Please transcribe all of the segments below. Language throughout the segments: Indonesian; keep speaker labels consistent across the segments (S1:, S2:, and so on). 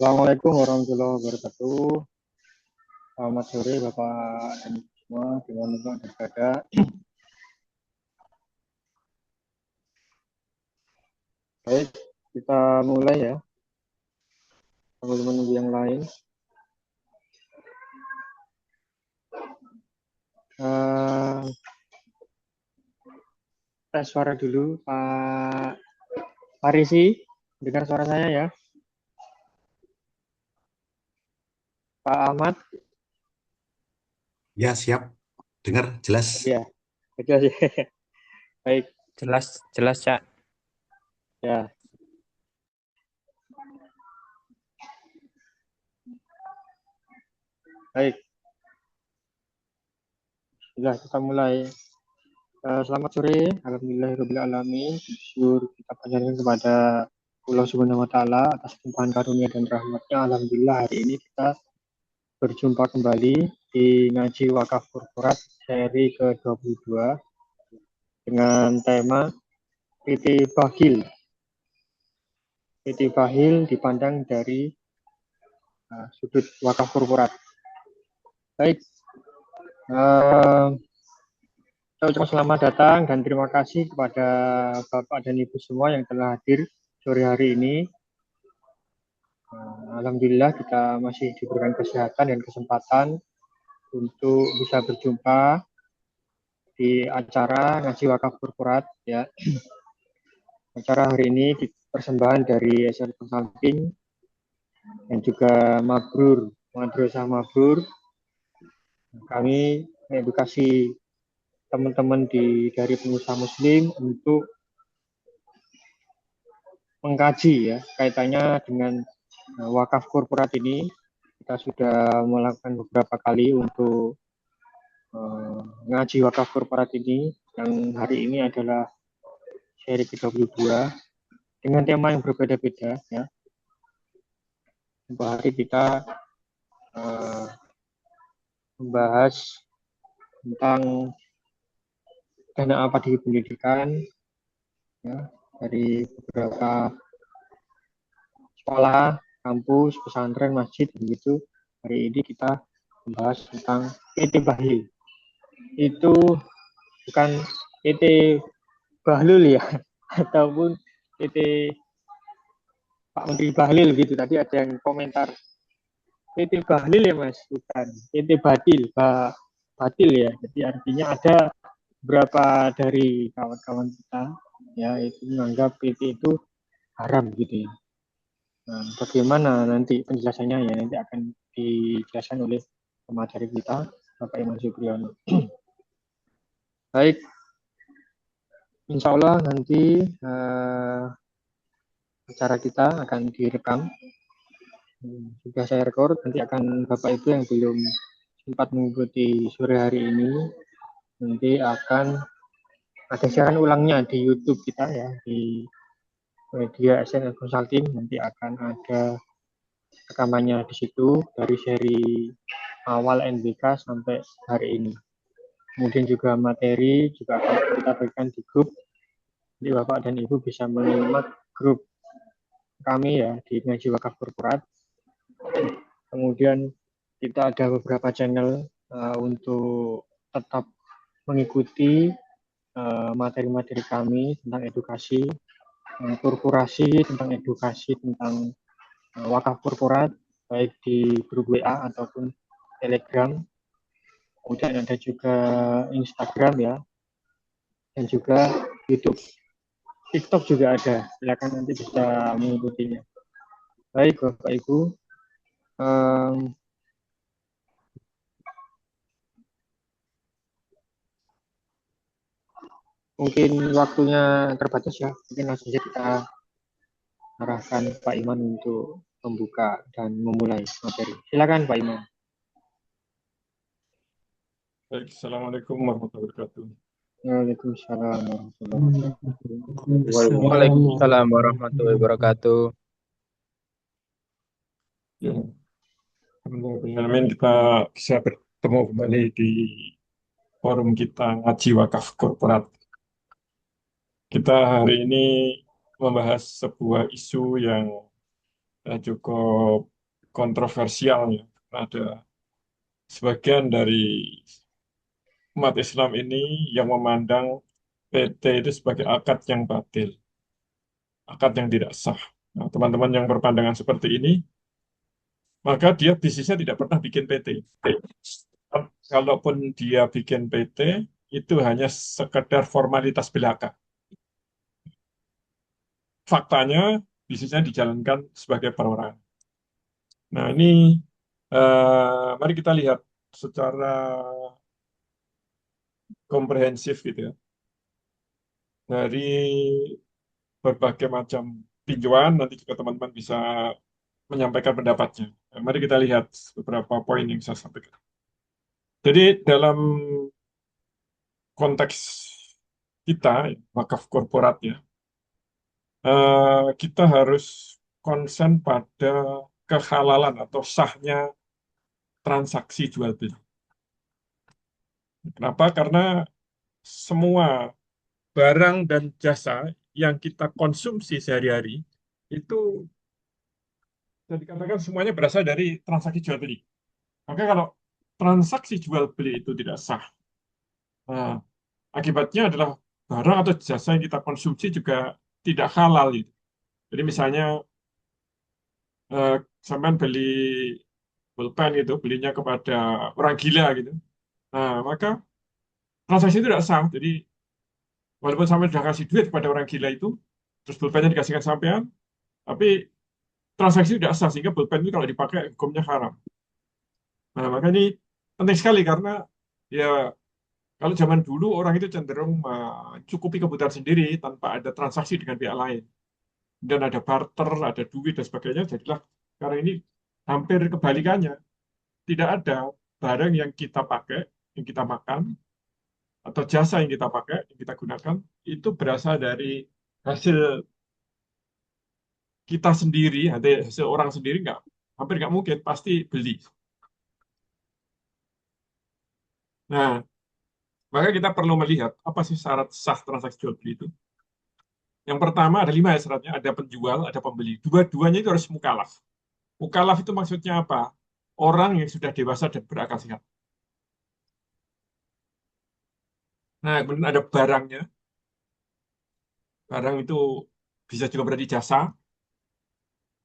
S1: Assalamualaikum warahmatullahi wabarakatuh. Selamat sore Bapak dan Ibu semua, dimanapun berada. Baik, kita mulai ya. Sambil menunggu yang lain. Tes suara dulu, Pak Farisi. Dengar suara saya ya, Pak Ahmad.
S2: Ya, siap. Dengar jelas.
S1: Ya, jelas ya. Baik,
S3: Jelas, Cak.
S1: ya. Baik. Sudah kita mulai. Selamat sore, alhamdulillahirobbilalamin. Syukur kita panjatkan kepada Allah Subhanahu wa taala atas limpahan karunia dan rahmatnya. Alhamdulillah hari ini kita berjumpa kembali di Ngaji Wakaf Korporat seri ke-22 dengan tema PT Bakhil. PT Bakhil dipandang dari sudut wakaf korporat. Baik, saya ucapkan selamat datang dan terima kasih kepada Bapak dan Ibu semua yang telah hadir sore hari ini. Alhamdulillah kita masih diberikan kesehatan dan kesempatan untuk bisa berjumpa di acara Ngaji Wakaf Korporat ya. Acara hari ini persembahan dari SL Consulting dan juga Madrasah Mabrur. Kami mengedukasi teman-teman dari pengusaha muslim untuk mengkaji ya kaitannya dengan wakaf korporat ini. Kita sudah melakukan beberapa kali untuk ngaji wakaf korporat ini, yang hari ini adalah seri ke-22 dengan tema yang berbeda-beda ya. Untuk hari kita membahas tentang dana apa di pendidikan ya, dari beberapa sekolah, kampus, pesantren, masjid begitu. Hari ini kita membahas tentang PT Bahlil. Itu bukan PT Bahlul ya, ataupun PT Pak Menteri Bahlil gitu. Tadi ada yang komentar PT Bahlil ya Mas, bukan PT Batil ya. Jadi artinya ada beberapa dari kawan-kawan kita ya itu menganggap PT itu haram gitu ya. Nah, bagaimana nanti penjelasannya ya nanti akan dijelaskan oleh pemateri kita Bapak Iman Supriyono. Baik, insya Allah nanti acara kita akan direkam. Sudah saya rekor, nanti akan Bapak Ibu yang belum sempat mengikuti sore hari ini, nanti akan ada siaran ulangnya di YouTube kita ya, di media SNL Consulting, nanti akan ada rekamannya di situ dari seri awal NBK sampai hari ini. Kemudian juga materi juga akan kita berikan di grup. Jadi Bapak dan Ibu bisa menyimak grup kami ya di Ngaji Wakaf Korporat. Kemudian kita ada beberapa channel untuk tetap mengikuti materi-materi kami tentang edukasi korporasi, tentang edukasi tentang wakaf korporat, baik di grup WA ataupun Telegram. Kemudian ada juga Instagram ya, dan juga YouTube. TikTok juga ada, silakan nanti bisa mengikutinya. Baik Bapak Ibu, mungkin waktunya terbatas ya, mungkin langsung saja kita arahkan Pak Iman untuk membuka dan memulai materi. Silakan Pak Iman.
S4: Baik, Assalamualaikum warahmatullahi wabarakatuh.
S1: Waalaikumsalam warahmatullahi wabarakatuh.
S3: Waalaikumsalam warahmatullahi wabarakatuh.
S4: Ya, alhamdulillah kita bisa bertemu kembali di forum kita Ngaji Wakaf Korporat. Kita hari ini membahas sebuah isu yang cukup kontroversial ya. Ada sebagian dari umat Islam ini yang memandang PT itu sebagai akad yang batil, akad yang tidak sah. Nah, teman-teman yang berpandangan seperti ini, maka dia bisnisnya tidak pernah bikin PT. Kalaupun dia bikin PT, itu hanya sekedar formalitas belaka. Faktanya, bisnisnya dijalankan sebagai perorangan. Nah, ini mari kita lihat secara komprehensif gitu ya. Dari berbagai macam tinjauan, nanti juga teman-teman bisa menyampaikan pendapatnya. Nah, mari kita lihat beberapa poin yang saya sampaikan. Jadi dalam konteks kita, wakaf korporat ya, kita harus konsen pada kehalalan atau sahnya transaksi jual beli. Kenapa? Karena semua barang dan jasa yang kita konsumsi sehari-hari itu bisa dikatakan semuanya berasal dari transaksi jual beli. Maka kalau transaksi jual beli itu tidak sah, nah, akibatnya adalah barang atau jasa yang kita konsumsi juga tidak halal gitu. Jadi misalnya eh, sampean beli pulpen gitu, belinya kepada orang gila gitu. Nah, maka transaksi itu tidak sah. Jadi walaupun sampean sudah kasih duit kepada orang gila itu, terus pulpennya dikasihkan sampean, tapi transaksi tidak sah sehingga pulpen itu kalau dipakai hukumnya haram. Nah, maka ini penting sekali karena ya kalau zaman dulu orang itu cenderung mencukupi kebutuhan sendiri tanpa ada transaksi dengan pihak lain. Dan ada barter, ada duit dan sebagainya. Jadilah sekarang ini hampir kebalikannya. Tidak ada barang yang kita pakai, yang kita makan, atau jasa yang kita pakai, yang kita gunakan, itu berasal dari hasil kita sendiri, hasil orang sendiri, nggak, hampir nggak mungkin, pasti beli. Nah, maka kita perlu melihat apa sih syarat sah transaksi jual beli itu. Yang pertama ada 5 ya syaratnya, ada penjual, ada pembeli. Dua-duanya itu harus mukalaf. Mukalaf itu maksudnya apa? Orang yang sudah dewasa dan berakal sehat. Nah, kemudian ada barangnya. Barang itu bisa juga berarti jasa.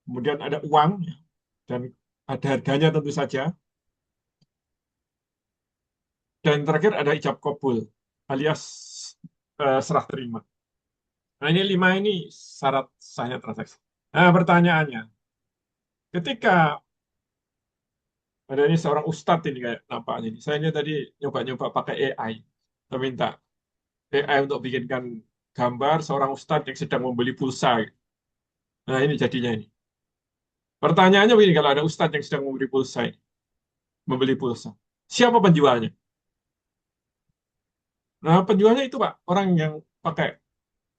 S4: Kemudian ada uang, ya, dan ada harganya tentu saja. Dan terakhir ada ijab kabul, alias serah terima. Nah, ini 5 ini syarat sahnya transaksi. Nah, pertanyaannya, ketika ada ini seorang ustadz ini kayak nampaknya ini. Saya ini tadi nyoba-nyoba pakai AI. Saya minta AI untuk bikinkan gambar seorang ustadz yang sedang membeli pulsa. Nah, ini jadinya ini. Pertanyaannya begini, kalau ada ustadz yang sedang membeli pulsa ini, membeli pulsa. Siapa penjualnya? Nah, penjualnya itu Pak, orang yang pakai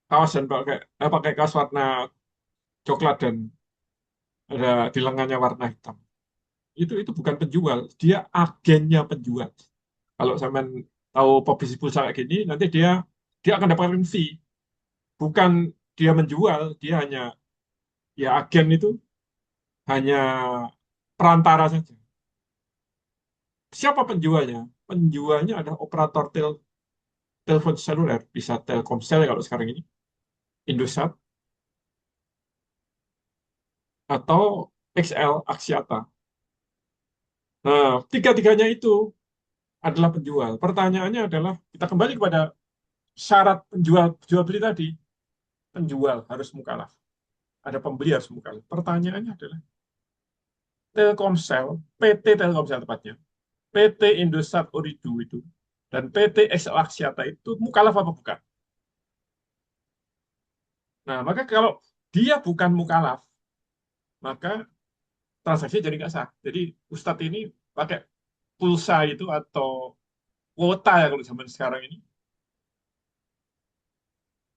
S4: kaos dan pakai kaos warna coklat dan ada di lengannya warna hitam. Itu bukan penjual, dia agennya penjual. Kalau sampean tahu pebisnis pulsa kayak gini, nanti dia akan dapatkan fee. Bukan dia menjual, dia hanya ya agen itu hanya perantara saja. Siapa penjualnya? Penjualnya adalah operator telepon seluler, bisa Telkomsel kalau sekarang ini, Indosat, atau XL Axiata. Nah, tiga-tiganya itu adalah penjual. Pertanyaannya adalah, kita kembali kepada syarat jual beli tadi. Penjual harus mukalaf. Ada pembeli harus mukalaf. Pertanyaannya adalah, Telkomsel, PT Telkomsel tepatnya, PT Indosat Oridu itu, dan PT XL Axiata itu mukalaf apa bukan? Nah, maka kalau dia bukan mukalaf, maka transaksi jadi nggak sah. Jadi Ustadz ini pakai pulsa itu atau kuota ya kalau zaman sekarang ini,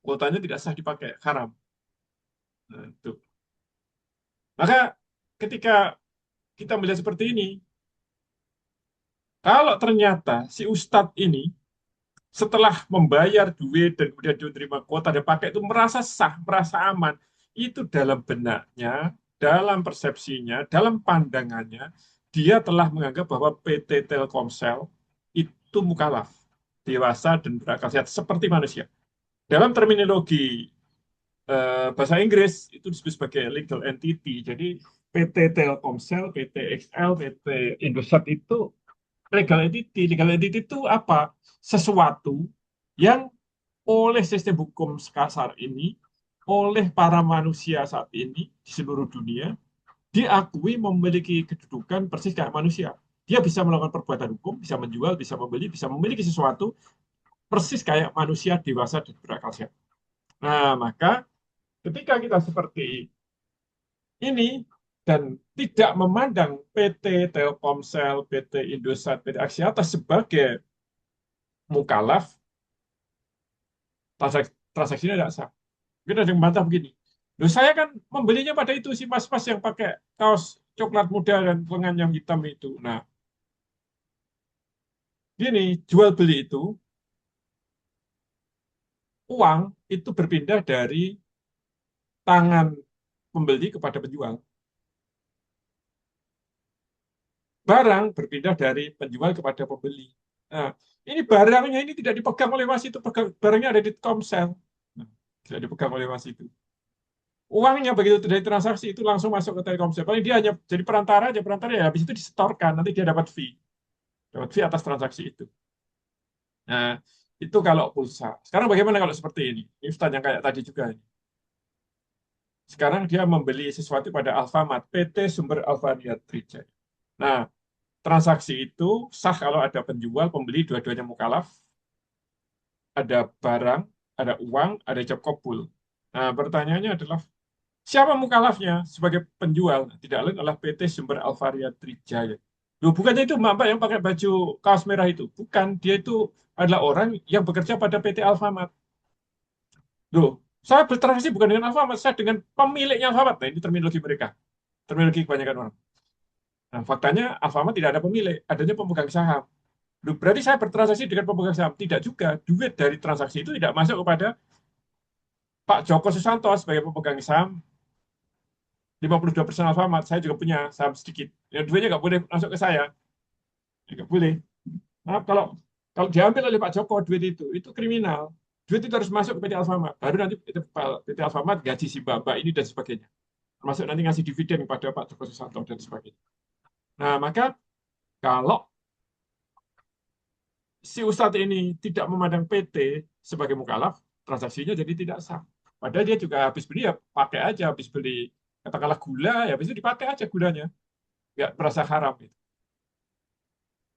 S4: kuotanya tidak sah dipakai, haram. Nah, itu. Maka ketika kita melihat seperti ini, kalau ternyata si Ustadz ini setelah membayar duit dan kemudian dia terima kuota dia pakai itu merasa sah, merasa aman, itu dalam benaknya, dalam persepsinya, dalam pandangannya, dia telah menganggap bahwa PT Telkomsel itu mukalaf, dewasa dan berakal sehat seperti manusia. Dalam terminologi bahasa Inggris itu disebut sebagai legal entity. Jadi PT Telkomsel, PT XL, PT Indosat itu legal entity. Legal entity itu apa? Sesuatu yang oleh sistem hukum sekasar ini, oleh para manusia saat ini di seluruh dunia, diakui memiliki kedudukan persis kayak manusia. Dia bisa melakukan perbuatan hukum, bisa menjual, bisa membeli, bisa memiliki sesuatu persis kayak manusia dewasa dan berakal sehat. Nah, maka ketika kita seperti ini dan tidak memandang PT Telkomsel, PT Indosat, PT Axiata sebagai mukalaf, transaksinya tidak sah. Mungkin ada yang membantah begini. Loh, saya kan membelinya pada itu si mas-mas yang pakai kaos coklat muda dan lengan yang hitam itu. Nah, gini, jual beli itu, uang itu berpindah dari tangan pembeli kepada penjual. Barang berpindah dari penjual kepada pembeli. Nah, ini barangnya ini tidak dipegang oleh mas itu, barangnya ada di Komsel. Nah, tidak dipegang oleh mas itu. Uangnya begitu dari transaksi itu langsung masuk ke Telkomsel. Paling dia hanya jadi perantara aja, perantara ya habis itu disetorkan, nanti dia dapat fee. Dapat fee atas transaksi itu. Nah, itu kalau pulsa. Sekarang bagaimana kalau seperti ini? Ini yang kayak tadi juga. Sekarang dia membeli sesuatu pada Alfamart, PT Sumber Alfariat Trijaya. Nah, transaksi itu sah kalau ada penjual, pembeli, dua-duanya mukalaf, ada barang, ada uang, ada ijab kabul. Nah, pertanyaannya adalah, siapa mukalafnya sebagai penjual? Tidak lain adalah PT Sumber Alfariat Trijaya. Loh, bukannya itu mbak yang pakai baju kaos merah itu? Bukan, dia itu adalah orang yang bekerja pada PT Alfamart. Loh, saya bertransaksi bukan dengan Alfamart, saya dengan pemiliknya Alfamart. Nah, ini terminologi mereka. Terminologi kebanyakan orang. Nah, faktanya Alfamart tidak ada pemilik, adanya pemegang saham. Loh, berarti saya bertransaksi dengan pemegang saham. Tidak juga. Duit dari transaksi itu tidak masuk kepada Pak Joko Susanto sebagai pemegang saham 52% Alfamart. Saya juga punya saham sedikit. Ya, duitnya nggak boleh masuk ke saya. Nggak boleh. Nah, kalau diambil oleh Pak Joko duit itu kriminal. Duit itu harus masuk ke PT Alfamart. Baru nanti PT Alfamart gaji si bapak ini dan sebagainya. Termasuk nanti ngasih dividen kepada Pak Joko Susanto dan sebagainya. Nah, maka kalau si Ustadz ini tidak memandang PT sebagai mukalaf, transaksinya jadi tidak sah. Padahal dia juga habis beli ya pakai aja, habis beli katakanlah gula ya habis itu dipakai aja gulanya, nggak merasa haram gitu.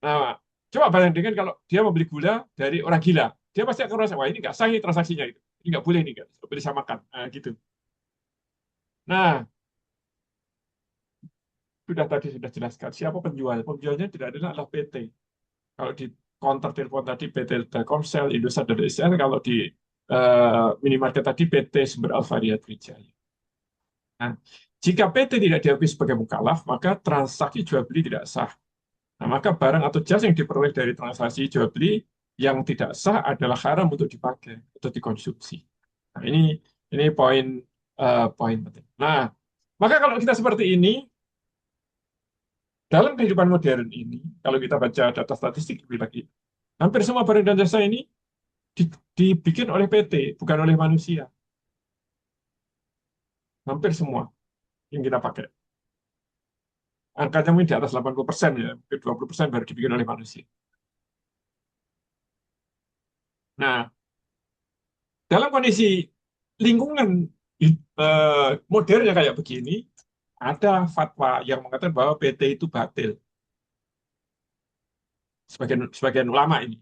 S4: Nah, coba bandingkan kalau dia membeli gula dari orang gila, dia pasti akan merasa wah ini nggak sah ini transaksinya itu, ini nggak boleh ini nggak boleh disamakan, nah, gitu. Nah, sudah jelaskan siapa penjual. Penjualnya tidak adalah PT. Kalau di counter telepon tadi PT Telkomsel, Indosat, dan SCL, kalau di minimarket tadi PT Sumber Alfariat Trijaya. Nah, jika PT tidak diakui sebagai mukalaf, maka transaksi jual beli tidak sah. Nah, maka barang atau jasa yang diperoleh dari transaksi jual beli yang tidak sah adalah haram untuk dipakai atau dikonsumsi. Nah, ini poin penting. Nah, maka kalau kita seperti ini, dalam kehidupan modern ini, kalau kita baca data statistik lebih lagi, hampir semua barang dan jasa ini dibikin oleh PT, bukan oleh manusia. Hampir semua yang kita pakai. Angkanya mungkin di atas 80% ya, mungkin 20% baru dibikin oleh manusia. Nah, dalam kondisi lingkungan modernnya kayak begini, ada fatwa yang mengatakan bahwa PT itu batil. Sebagian ulama ini.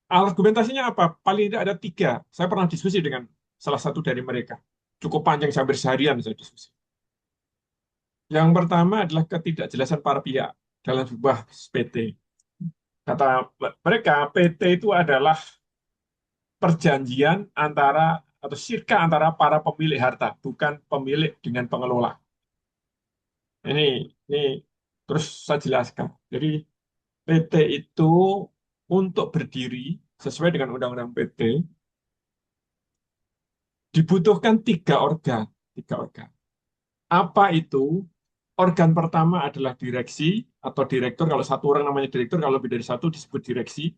S4: Argumentasinya apa? Paling tidak ada 3. Saya pernah diskusi dengan salah satu dari mereka. Cukup panjang, sampai seharian saya diskusi. Yang pertama adalah ketidakjelasan para pihak dalam sebuah PT. Kata mereka, PT itu adalah perjanjian antara atau syirka antara para pemilik harta, bukan pemilik dengan pengelola. Ini terus saya jelaskan. Jadi PT itu untuk berdiri sesuai dengan Undang-Undang PT dibutuhkan 3 organ, 3 organ. Apa itu? Organ pertama adalah direksi atau direktur. Kalau satu orang namanya direktur, kalau lebih dari satu disebut direksi.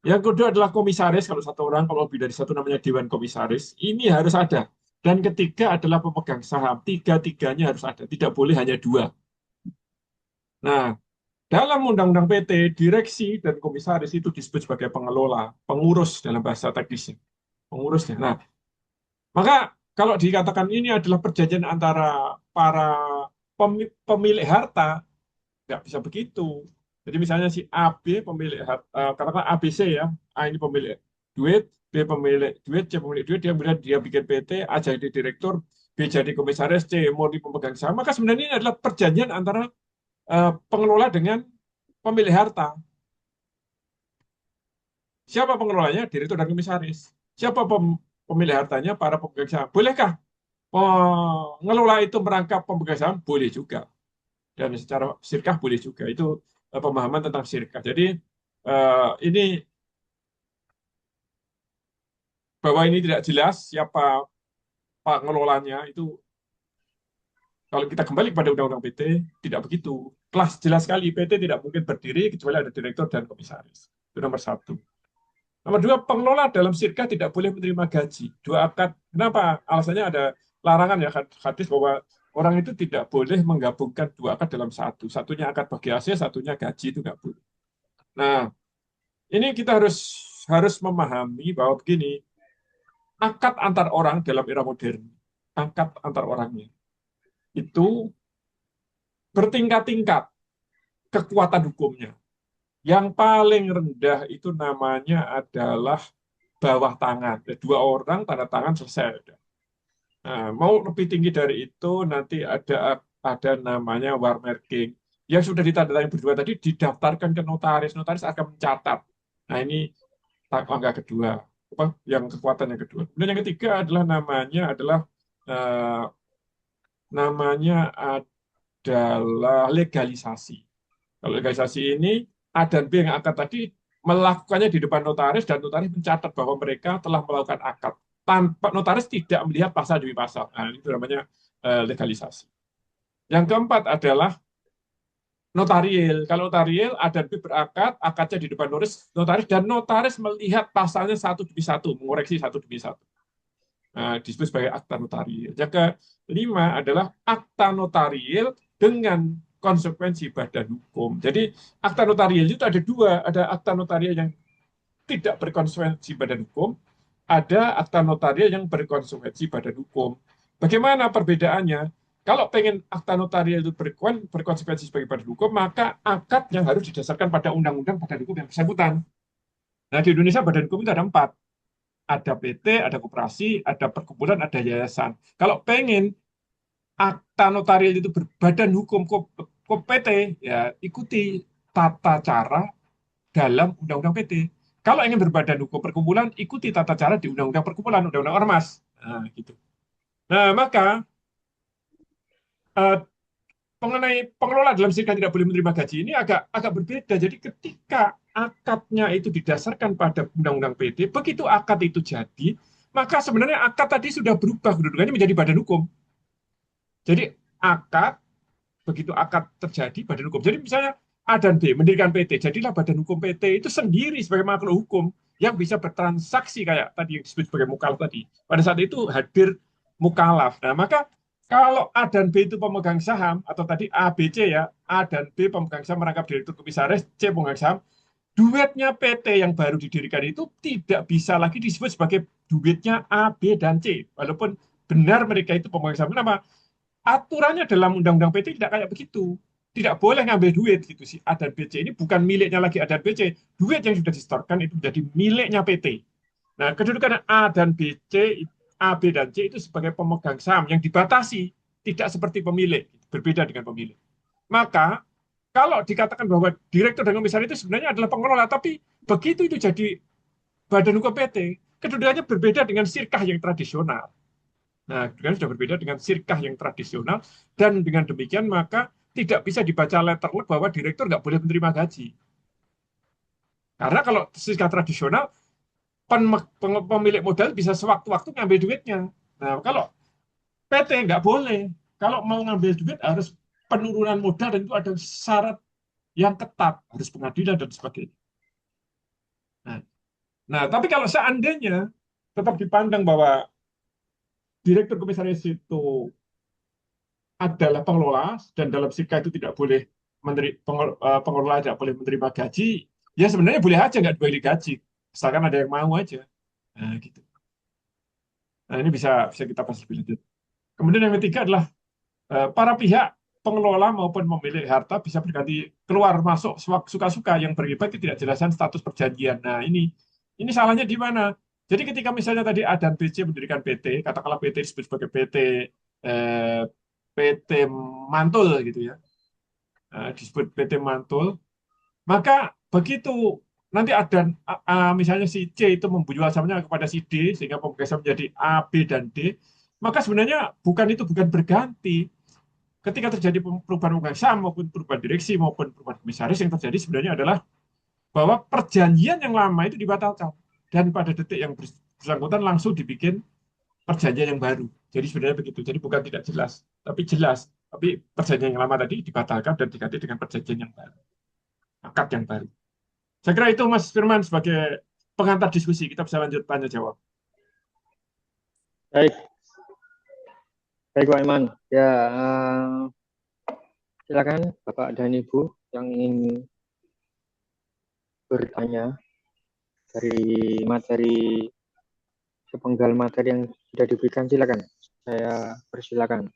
S4: Yang kedua adalah komisaris. Kalau satu orang, kalau lebih dari satu namanya dewan komisaris. Ini harus ada. Dan ketiga adalah pemegang saham. Tiga-tiganya harus ada. Tidak boleh hanya dua. Nah, dalam Undang-Undang PT, direksi dan komisaris itu disebut sebagai pengelola, pengurus dalam bahasa teknisnya. Pengurusnya. Nah, maka kalau dikatakan ini adalah perjanjian antara para pemilik harta, nggak bisa begitu. Jadi misalnya si A, B pemilik harta, katakanlah ABC ya, A ini pemilik duit, B pemilik duit, C pemilik duit, dia bikin PT, A jadi direktur, B jadi komisaris, C murni pemegang saham. Maka sebenarnya ini adalah perjanjian antara pengelola dengan pemilik harta. Siapa pengelolanya? Direktur dan komisaris. Siapa pemilik hartanya? Para pemegang saham. Bolehkah pengelola itu merangkap pemegang saham? Boleh juga. Dan secara sirkah boleh juga. Itu pemahaman tentang sirkah. Jadi ini bahwa ini tidak jelas siapa pengelolanya itu, kalau kita kembali kepada Undang-Undang PT tidak begitu. Telah jelas sekali PT tidak mungkin berdiri kecuali ada direktur dan komisaris. Itu nomor satu. Nomor dua, pengelola dalam sirkah tidak boleh menerima gaji. Dua akad. Kenapa? Alasannya ada larangan ya hadis bahwa orang itu tidak boleh menggabungkan dua akad dalam satu. Satunya akad bagi hasil, satunya gaji, itu nggak boleh. Nah, ini kita harus memahami bahwa begini, akad antar orang dalam era modern, akad antar orangnya itu bertingkat-tingkat kekuatan hukumnya. Yang paling rendah itu namanya adalah bawah tangan. Dua orang tanda tangan selesai. Nah, mau lebih tinggi dari itu nanti ada namanya warmarking. Yang sudah ditandatangani berdua tadi didaftarkan ke notaris. Notaris akan mencatat. Nah, ini angka kedua. Apa yang kekuatan yang kedua. Dan yang ketiga adalah eh, namanya adalah legalisasi. Kalau legalisasi ini A dan B yang akad tadi melakukannya di depan notaris dan notaris mencatat bahwa mereka telah melakukan akad tanpa notaris tidak melihat pasal demi pasal. Nah, itu namanya legalisasi. Yang keempat adalah notarial. Kalau notarial A dan B berakad, akadnya di depan notaris dan notaris melihat pasalnya satu demi satu, mengoreksi satu demi satu. Nah, disebut sebagai akta notarial. Yang kelima adalah akta notarial dengan konsekuensi badan hukum. Jadi akta notarial itu ada dua, ada akta notarial yang tidak berkonsekuensi badan hukum, ada akta notarial yang berkonsekuensi badan hukum. Bagaimana perbedaannya? Kalau pengen akta notarial itu berkonsekuensi sebagai badan hukum, maka akad yang harus didasarkan pada undang-undang badan hukum yang bersangkutan. Nah, di Indonesia badan hukum itu ada 4. Ada PT, ada koperasi, ada perkumpulan, ada yayasan. Kalau pengen akta notarial itu berbadan hukum PT, ya ikuti tata cara dalam Undang-Undang PT. Kalau ingin berbadan hukum perkumpulan, ikuti tata cara di Undang-Undang Perkumpulan, Undang-Undang Ormas. Nah, gitu. Nah, maka eh, mengenai pengelola dalam sirkah tidak boleh menerima gaji ini agak berbeda. Jadi ketika akadnya itu didasarkan pada Undang-Undang PT, begitu akad itu jadi, maka sebenarnya akad tadi sudah berubah kedudukannya menjadi badan hukum. Jadi akad, begitu akad terjadi badan hukum. Jadi misalnya A dan B mendirikan PT, jadilah badan hukum PT itu sendiri sebagai makhluk hukum yang bisa bertransaksi kayak tadi yang disebut sebagai mukalaf tadi. Pada saat itu hadir mukalaf. Nah, maka kalau A dan B itu pemegang saham, atau tadi A, B, C ya, A dan B pemegang saham merangkap direktur komisaris, C pemegang saham, duitnya PT yang baru didirikan itu tidak bisa lagi disebut sebagai duitnya A, B, dan C. Walaupun benar mereka itu pemegang saham. Kenapa? Aturannya dalam Undang-Undang PT tidak kayak begitu. Tidak boleh ngambil duit gitu sih. A dan BC ini bukan miliknya lagi A dan BC. Duit yang sudah disetorkan itu menjadi miliknya PT. Nah, kedudukan A dan BC, A, B, dan C itu sebagai pemegang saham yang dibatasi. Tidak seperti pemilik. Berbeda dengan pemilik. Maka, kalau dikatakan bahwa direktur dan komisaris itu sebenarnya adalah pengelola, tapi begitu itu jadi badan hukum PT, kedudukannya berbeda dengan sirkah yang tradisional. Nah, dengan sudah berbeda dengan sirkah yang tradisional, dan dengan demikian maka tidak bisa dibaca letterlock bahwa direktur nggak boleh menerima gaji. Karena kalau sirkah tradisional, pemilik modal bisa sewaktu-waktu ngambil duitnya. Nah, kalau PT nggak boleh. kalau mau ngambil duit harus penurunan modal dan itu ada syarat yang ketat, harus pengadilan dan sebagainya. Nah, tapi kalau seandainya tetap dipandang bahwa direktur komisaris itu adalah pengelola dan dalam SIKA itu tidak boleh pengelola tidak boleh menerima gaji, ya sebenarnya boleh aja nggak dibagi gaji, misalkan ada yang mau aja. Nah, gitu. Nah, ini bisa kita bahas lebih lanjut. Kemudian yang ketiga adalah para pihak pengelola maupun pemilik harta bisa berganti keluar masuk suka-suka yang beribadah ketidakjelasan status perjanjian. Nah, ini salahnya di mana? Jadi ketika misalnya tadi A dan BC mendirikan PT, katakanlah PT disebut sebagai eh, PT Mantul gitu ya. Disebut PT Mantul, maka begitu nanti ada misalnya si C itu menjual sahamnya kepada si D sehingga pemegang menjadi A, B dan D, maka sebenarnya bukan berganti. Ketika terjadi perubahan pemegang saham maupun perubahan direksi maupun perubahan komisaris, yang terjadi sebenarnya adalah bahwa perjanjian yang lama itu dibatalkan dan pada detik yang bersangkutan langsung dibikin perjanjian yang baru. Jadi sebenarnya begitu. Jadi bukan tidak jelas, tapi jelas. Tapi perjanjian yang lama tadi dibatalkan dan diganti dengan perjanjian yang baru, akad yang baru. Saya kira itu Mas Firman sebagai pengantar diskusi. Kita bisa lanjut tanya jawab.
S1: Baik, baik Pak Iman. Ya, silakan Bapak dan Ibu yang ingin bertanya dari materi sepenggal materi yang sudah diberikan, silakan. Saya persilakan.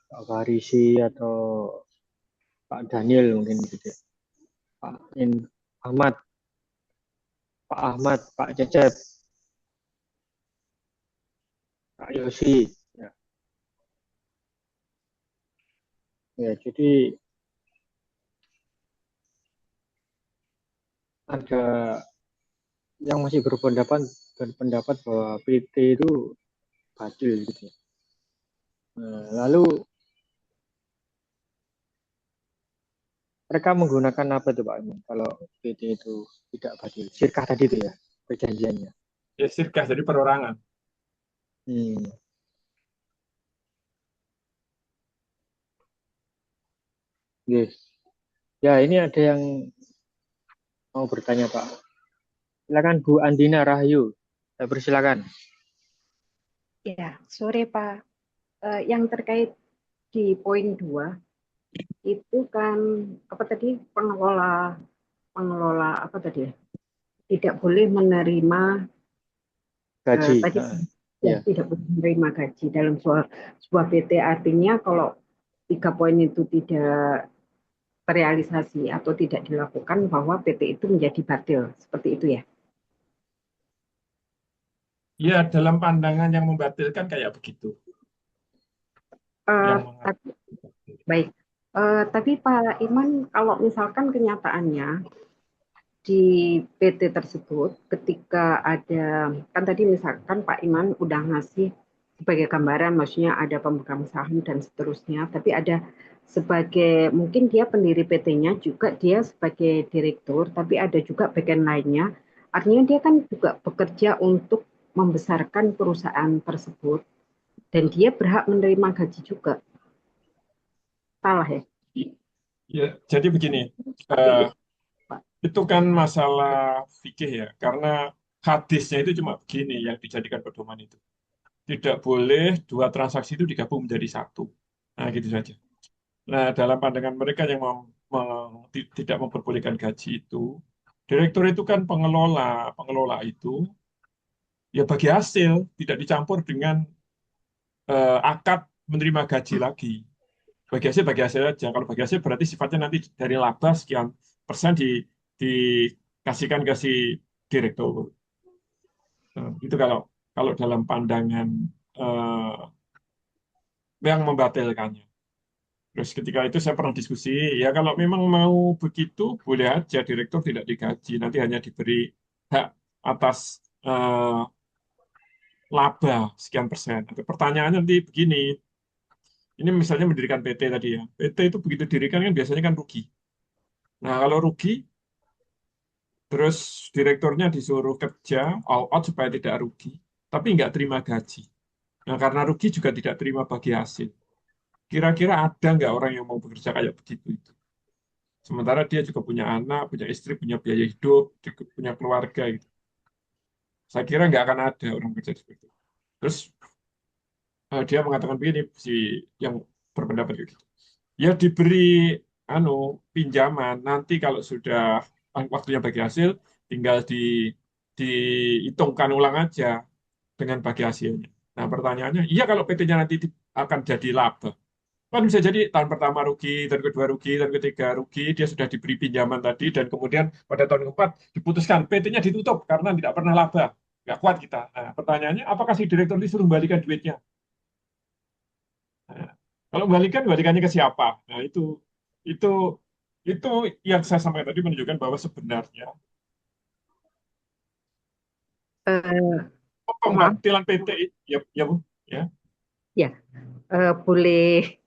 S1: Pak Farisi atau Pak Daniel mungkin gitu. Pak Ahmad, Pak Ahmad, Pak Cecep, Pak Yosi. Ya, ya jadi ada yang masih berpendapat bahwa PT itu batil gitu. Nah, lalu mereka menggunakan apa itu Pak Iman kalau PT itu tidak batil? Sirkah tadi itu ya perjanjiannya.
S4: Ya, sirkah, jadi perorangan.
S1: Yes. Ya, ini ada yang mau bertanya Pak. Silakan Bu Andina Rahayu. Saya persilakan.
S5: Ya, sore Pak. Yang terkait di poin 2 itu kan apa tadi pengelola apa tadi ya? Tidak boleh menerima
S1: Gaji.
S5: tadi
S1: Ya.
S5: tidak boleh menerima gaji dalam sebuah PT, artinya kalau 3 poin itu tidak terrealisasi atau tidak dilakukan bahwa PT itu menjadi batil, seperti itu ya.
S4: Ya, dalam pandangan yang membatalkan kayak begitu.
S5: Baik. Tapi Pak Iman, kalau misalkan kenyataannya di PT tersebut ketika ada, kan tadi misalkan Pak Iman udah ngasih sebagai gambaran, maksudnya ada pemegang saham dan seterusnya, tapi ada sebagai, mungkin dia pendiri PT-nya juga dia sebagai direktur, tapi ada juga bagian lainnya, artinya dia kan juga bekerja untuk membesarkan perusahaan tersebut dan dia berhak menerima gaji juga. Salah ya?
S4: Ya, jadi begini, itu kan masalah fikih ya, karena hadisnya itu cuma begini yang dijadikan pedoman itu. Tidak boleh 2 transaksi itu digabung menjadi 1. Nah, gitu saja. Nah, dalam pandangan mereka yang tidak memperbolehkan gaji itu, direktur itu kan pengelola. Pengelola itu ya bagi hasil, tidak dicampur dengan akad menerima gaji lagi. Bagi hasil aja. Kalau bagi hasil berarti sifatnya nanti dari laba sekian persen dikasihkan ke si direktur. Nah, itu kalau dalam pandangan yang membatalkannya. Terus ketika itu saya pernah diskusi, ya kalau memang mau begitu, boleh aja direktur tidak digaji, nanti hanya diberi hak atas laba sekian persen. Tapi pertanyaannya nanti begini, ini misalnya mendirikan PT tadi ya, PT itu begitu dirikan kan biasanya kan rugi. Nah kalau rugi, Terus direkturnya disuruh kerja all out supaya tidak rugi, tapi nggak terima gaji. Nah, karena rugi juga tidak terima bagi hasil. Kira-kira ada nggak orang yang mau bekerja kayak begitu itu? Sementara dia juga punya anak, punya istri, punya biaya hidup, juga punya keluarga gitu. Saya kira nggak akan ada orang bekerja seperti itu. Terus dia mengatakan begini, si yang berpendapat kayak gitu. Ya diberi anu pinjaman, nanti kalau sudah waktunya bagi hasil, tinggal dihitungkan ulang aja dengan bagi hasilnya. Nah pertanyaannya, iya kalau PT-nya nanti akan jadi laba. Kan bisa jadi tahun pertama rugi, tahun kedua rugi, tahun ketiga rugi, dia sudah diberi pinjaman tadi, dan kemudian pada tahun keempat diputuskan PT-nya ditutup karena tidak pernah laba. Nggak kuat kita. Nah, pertanyaannya, apakah si direktur disuruh kembalikan duitnya? Nah, kalau kembalikan, kembalikannya ke siapa? Nah, itu, itu yang saya sampaikan tadi menunjukkan bahwa sebenarnya
S5: Eh, maaf,
S4: pembatilan PT, ya, ya Bu, ya,
S5: ya, boleh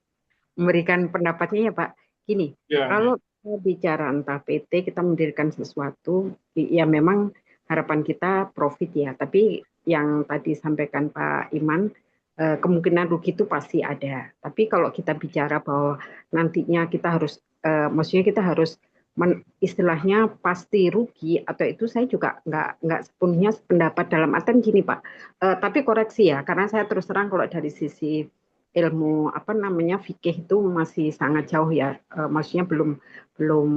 S5: memberikan pendapatnya ya Pak. Gini,
S4: ya,
S5: kalau kita bicara entah PT, kita mendirikan sesuatu, ya memang harapan kita profit ya. Tapi yang tadi sampaikan Pak Iman, kemungkinan rugi itu pasti ada. Tapi kalau kita bicara bahwa nantinya kita harus, maksudnya kita harus istilahnya pasti rugi atau itu saya juga nggak sepenuhnya pendapat dalam artian gini Pak. Tapi koreksi ya, karena saya terus terang kalau dari sisi ilmu apa namanya fikih itu masih sangat jauh ya. Maksudnya belum belum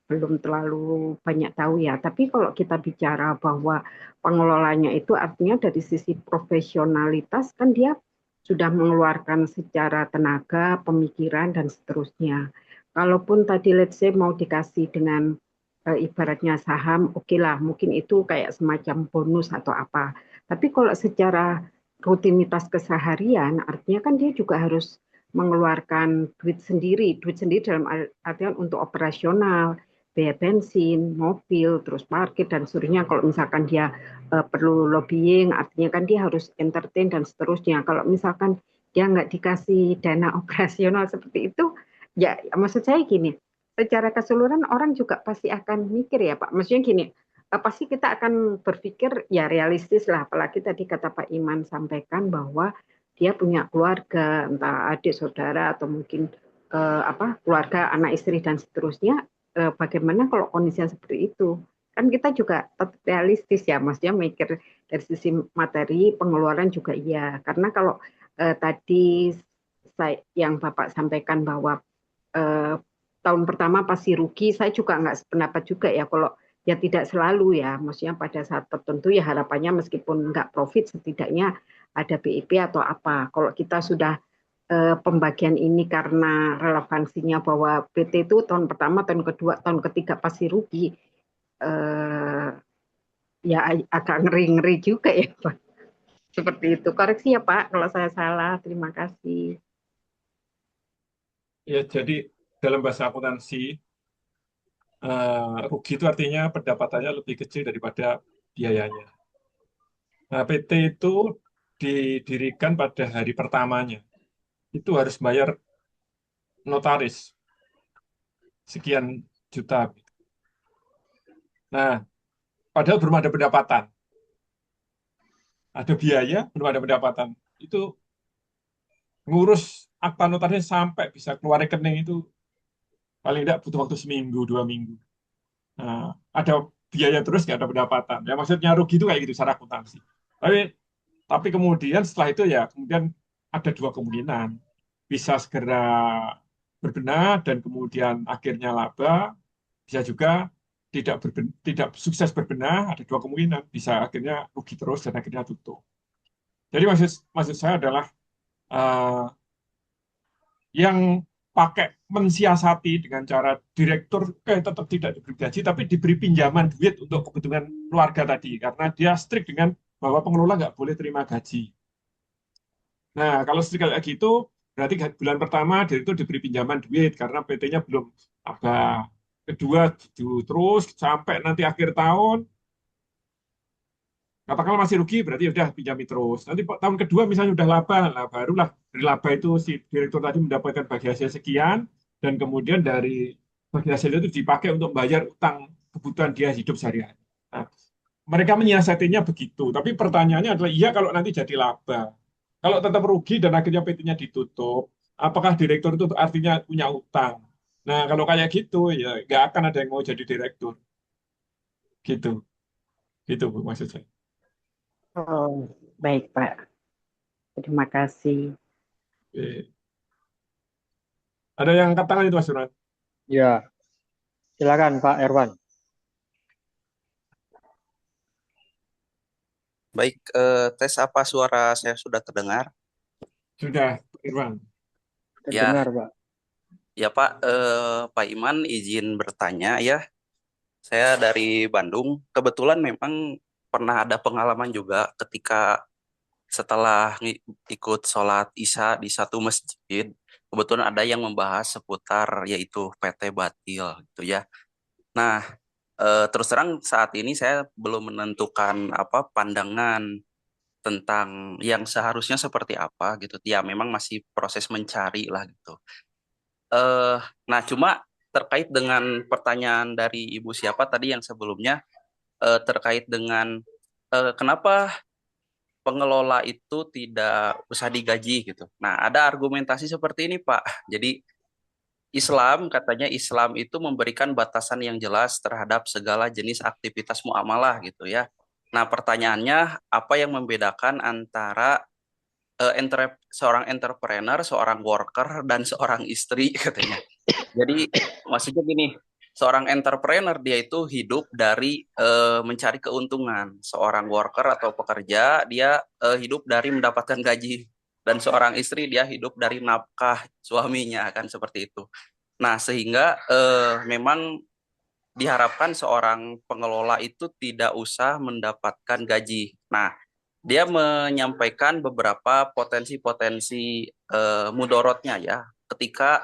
S5: belum terlalu banyak tahu ya. Tapi kalau kita bicara bahwa pengelolanya itu artinya dari sisi profesionalitas kan dia sudah mengeluarkan secara tenaga, pemikiran dan seterusnya. Kalaupun tadi let's say mau dikasih dengan ibaratnya saham, oke lah, mungkin itu kayak semacam bonus atau apa. Tapi kalau secara rutinitas keseharian, artinya kan dia juga harus mengeluarkan duit sendiri dalam artian untuk operasional, biaya bensin, mobil, terus parkir dan seterusnya. Kalau misalkan dia perlu lobbying, artinya kan dia harus entertain dan seterusnya. Kalau misalkan dia nggak dikasih dana operasional seperti itu, ya maksud saya gini, secara keseluruhan orang juga pasti akan mikir ya Pak. Maksudnya gini, pasti kita akan berpikir ya realistis lah. Apalagi tadi kata Pak Iman sampaikan bahwa dia punya keluarga, entah adik saudara atau mungkin keluarga, anak istri dan seterusnya. Bagaimana kalau kondisinya seperti itu? Kan kita juga tetap realistis ya, maksudnya mikir dari sisi materi pengeluaran juga iya. Karena kalau tadi yang Bapak sampaikan bahwa eh, tahun pertama pasti rugi, saya juga nggak sependapat juga ya kalau ya tidak selalu ya, maksudnya pada saat tertentu ya harapannya meskipun nggak profit setidaknya ada BIP atau apa. Kalau kita sudah pembagian ini karena relevansinya bahwa PT itu tahun pertama, tahun kedua, tahun ketiga pasti rugi, eh, ya agak ngeri-ngeri juga ya Pak. Seperti itu. Koreksi ya Pak kalau saya salah. Terima kasih.
S4: ya. Jadi dalam bahasa akuntansi, rugi itu artinya pendapatannya lebih kecil daripada biayanya. Nah, PT itu didirikan pada hari pertamanya. Itu harus bayar notaris sekian juta. Nah, padahal belum ada pendapatan. Ada biaya, belum ada pendapatan. Itu ngurus akta notaris sampai bisa keluar rekening itu paling tidak butuh waktu seminggu, 2 minggu. Nah, ada biaya terus nggak ada pendapatan. Ya maksudnya rugi itu kayak gitu secara akuntansi. Tapi kemudian setelah itu ya kemudian ada dua kemungkinan. Bisa segera berbenah dan kemudian akhirnya laba, bisa juga tidak sukses berbenah, ada dua kemungkinan. Bisa akhirnya rugi terus dan akhirnya tutup. Jadi maksud maksud saya adalah eh, yang pakai mensiasati dengan cara direktur tetap tidak diberi gaji, tapi diberi pinjaman duit untuk kebutuhan keluarga tadi, karena dia strict dengan bahwa pengelola nggak boleh terima gaji. Nah, kalau strict kayak gitu, berarti bulan pertama direktur diberi pinjaman duit karena PT-nya belum apa. Kedua, terus sampai nanti akhir tahun, katakanlah masih rugi, berarti ya udah pinjami terus. Nanti tahun kedua misalnya udah laba, nah barulah dari laba itu si direktur tadi mendapatkan bagi hasil sekian, dan kemudian dari bagi hasil itu dipakai untuk bayar utang kebutuhan dia hidup sehari-hari. Nah, mereka menyiasatinya begitu. Tapi pertanyaannya adalah, iya kalau nanti jadi laba. Kalau tetap rugi dan akhirnya PT-nya ditutup, apakah direktur itu artinya punya utang? Nah, kalau kayak gitu, ya nggak akan ada yang mau jadi direktur. Gitu. Gitu, Bu, maksud saya.
S5: Oh, baik, Pak. Terima kasih.
S4: Oke. Ada yang angkat tangan itu, Mas Irwan?
S1: Ya, silakan Pak Erwan.
S6: Baik, tes apa suara saya sudah terdengar?
S4: Sudah, Pak Irwan.
S1: Terdengar,
S6: Ya,
S1: Pak.
S6: ya Pak, Pak Iman izin bertanya ya. Saya dari Bandung. Kebetulan memang pernah ada pengalaman juga ketika setelah ikut sholat Isya di satu masjid, kebetulan ada yang membahas seputar yaitu PT Batil gitu ya. Nah, terus terang saat ini saya belum menentukan apa pandangan tentang yang seharusnya seperti apa gitu. Ya memang masih proses mencari lah gitu. Eh, nah cuma terkait dengan pertanyaan dari Ibu siapa tadi yang sebelumnya terkait dengan kenapa pengelola itu tidak usah digaji gitu. Nah ada argumentasi seperti ini Pak. Jadi Islam katanya Islam itu memberikan batasan yang jelas terhadap segala jenis aktivitas muamalah gitu ya. Nah pertanyaannya apa yang membedakan antara seorang entrepreneur, seorang worker, dan seorang istri katanya. Jadi maksudnya gini, seorang entrepreneur dia itu hidup dari mencari keuntungan. Seorang worker atau pekerja dia hidup dari mendapatkan gaji. Dan seorang istri dia hidup dari nafkah suaminya kan seperti itu. Nah sehingga memang diharapkan seorang pengelola itu tidak usah mendapatkan gaji. Nah dia menyampaikan beberapa potensi-potensi mudorotnya ya ketika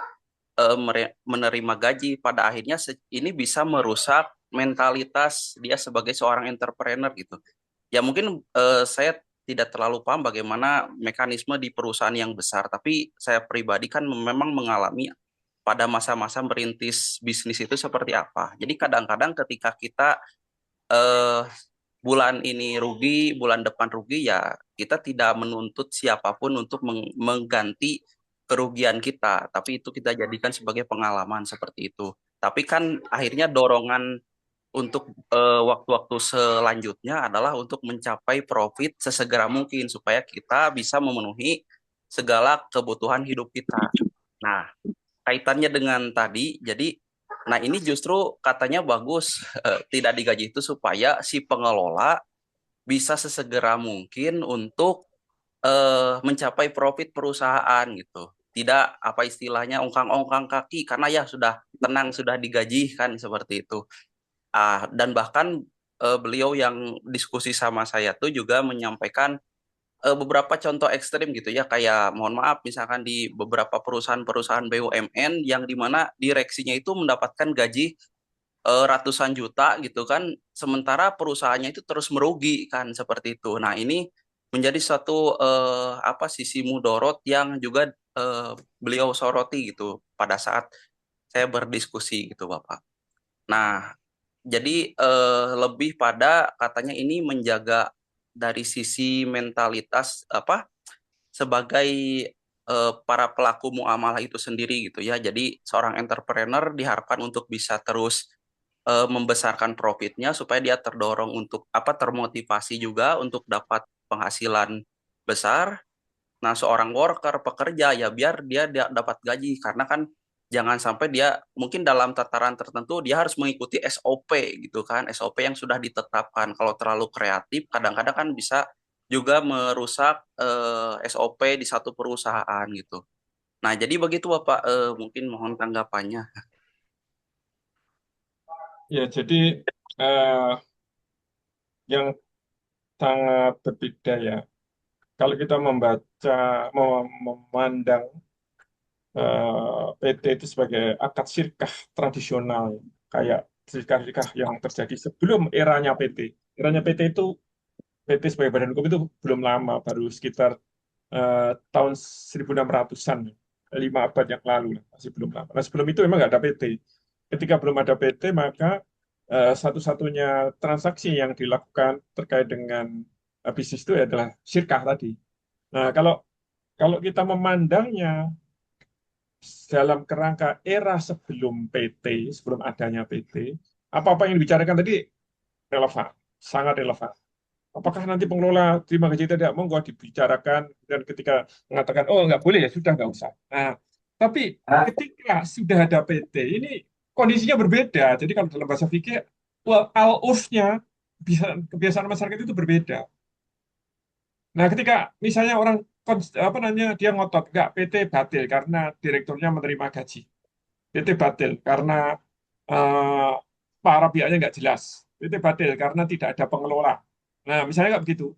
S6: menerima gaji pada akhirnya ini bisa merusak mentalitas dia sebagai seorang entrepreneur gitu. Ya mungkin saya tidak terlalu paham bagaimana mekanisme di perusahaan yang besar, tapi saya pribadi kan memang mengalami pada masa-masa merintis bisnis itu seperti apa. Jadi kadang-kadang ketika kita eh, bulan ini rugi, bulan depan rugi, ya kita tidak menuntut siapapun untuk mengganti kerugian kita, tapi itu kita jadikan sebagai pengalaman seperti itu. Tapi kan akhirnya dorongan untuk waktu-waktu selanjutnya adalah untuk mencapai profit sesegera mungkin supaya kita bisa memenuhi segala kebutuhan hidup kita. Nah, kaitannya dengan tadi, jadi nah ini justru katanya bagus tidak digaji itu supaya si pengelola bisa sesegera mungkin untuk mencapai profit perusahaan gitu. Tidak apa istilahnya ongkang-ongkang kaki karena ya sudah tenang sudah digaji kan seperti itu. Dan bahkan beliau yang diskusi sama saya tuh juga menyampaikan beberapa contoh ekstrim gitu ya kayak mohon maaf misalkan di beberapa perusahaan-perusahaan BUMN yang dimana direksinya itu mendapatkan gaji ratusan juta gitu kan, sementara perusahaannya itu terus merugi kan seperti itu. Nah ini menjadi satu apa sisi mudorot yang juga beliau soroti gitu pada saat saya berdiskusi gitu Bapak. Nah jadi lebih pada katanya ini menjaga dari sisi mentalitas apa sebagai para pelaku muamalah itu sendiri gitu ya. Jadi seorang entrepreneur diharapkan untuk bisa terus membesarkan profitnya supaya dia terdorong untuk apa termotivasi juga untuk dapat penghasilan besar. Nah, seorang worker pekerja ya biar dia dapat gaji karena kan jangan sampai dia mungkin dalam tataran tertentu dia harus mengikuti SOP gitu kan, SOP yang sudah ditetapkan. Kalau terlalu kreatif kadang-kadang kan bisa juga merusak SOP di satu perusahaan gitu. Nah, jadi begitu Bapak, mungkin mohon tanggapannya.
S4: Ya, jadi eh, yang sangat berbeda ya. Kalau kita memandang PT itu sebagai akad sirkah tradisional, kayak sirkah-sirkah yang terjadi sebelum eranya PT. Eranya PT itu, PT sebagai badan hukum itu belum lama, baru sekitar tahun 1600-an, 5 abad yang lalu, masih belum lama. Nah, sebelum itu memang nggak ada PT. Ketika belum ada PT, maka satu-satunya transaksi yang dilakukan terkait dengan bisnis itu adalah syirkah tadi. Nah, kalau kalau kita memandangnya dalam kerangka era sebelum PT, sebelum adanya PT, apa-apa yang dibicarakan tadi relevan, sangat relevan. Apakah nanti pengelola terima gaji tidak? Monggo dibicarakan dan ketika mengatakan oh nggak boleh ya sudah nggak usah. Nah, tapi ketika sudah ada PT ini kondisinya berbeda. Jadi kalau dalam bahasa fikih al-urfnya kebiasaan masyarakat itu berbeda. Nah, ketika misalnya orang apa namanya dia ngotot nggak PT batil karena direkturnya menerima gaji. PT batil karena eh, para pihaknya nggak jelas. PT batil karena tidak ada pengelola. Nah, misalnya nggak begitu.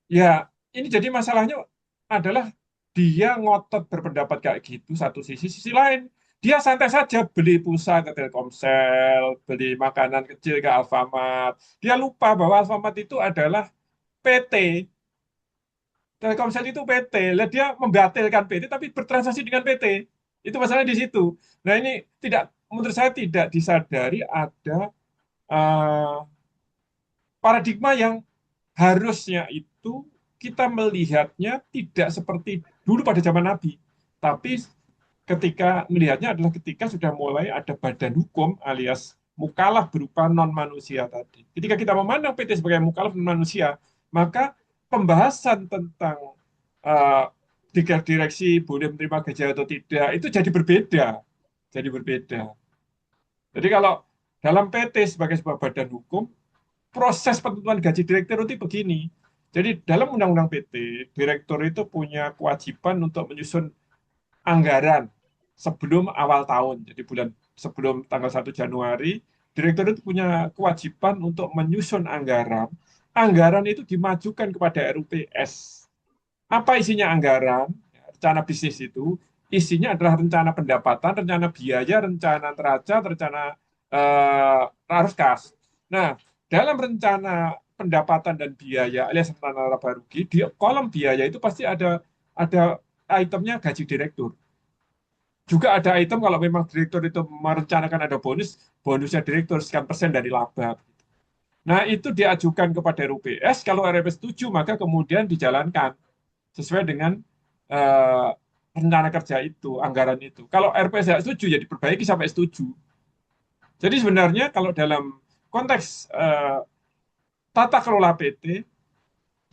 S4: Ya, ini jadi masalahnya adalah dia ngotot berpendapat kayak gitu satu sisi, sisi lain dia santai saja beli pulsa ke Telkomsel, beli makanan kecil ke Alfamart. Dia lupa bahwa Alfamart itu adalah PT. Telkomsel itu PT. Lah dia membatalkan PT tapi bertransaksi dengan PT. Itu masalahnya di situ. Nah, ini tidak menurut saya tidak disadari ada eh, paradigma yang harusnya itu kita melihatnya tidak seperti dulu pada zaman Nabi, tapi ketika melihatnya adalah ketika sudah mulai ada badan hukum alias mukalaf berupa non manusia tadi. Ketika kita memandang PT sebagai mukalaf non manusia, maka pembahasan tentang uh, direksi boleh menerima gaji atau tidak itu jadi berbeda, jadi berbeda. Jadi kalau dalam PT sebagai sebuah badan hukum proses penentuan gaji direktur itu begini. Jadi dalam Undang-Undang PT, direktur itu punya kewajiban untuk menyusun anggaran sebelum awal tahun. Jadi bulan sebelum tanggal 1 Januari, direktur itu punya kewajiban untuk menyusun anggaran. Anggaran itu dimajukan kepada RUPS. Apa isinya anggaran? Rencana bisnis itu isinya adalah rencana pendapatan, rencana biaya, rencana neraca, rencana arus kas. Nah, dalam rencana pendapatan dan biaya alias rencana laba rugi di kolom biaya itu pasti ada itemnya gaji direktur. Juga ada item kalau memang direktur itu merencanakan ada bonus, bonusnya direktur sekian persen dari laba. Nah, itu diajukan kepada RUPS. Kalau RUPS setuju, maka kemudian dijalankan sesuai dengan eh, rencana kerja itu, anggaran itu. Kalau RPS tidak setuju, ya diperbaiki sampai setuju. Jadi sebenarnya kalau dalam konteks tata kelola PT,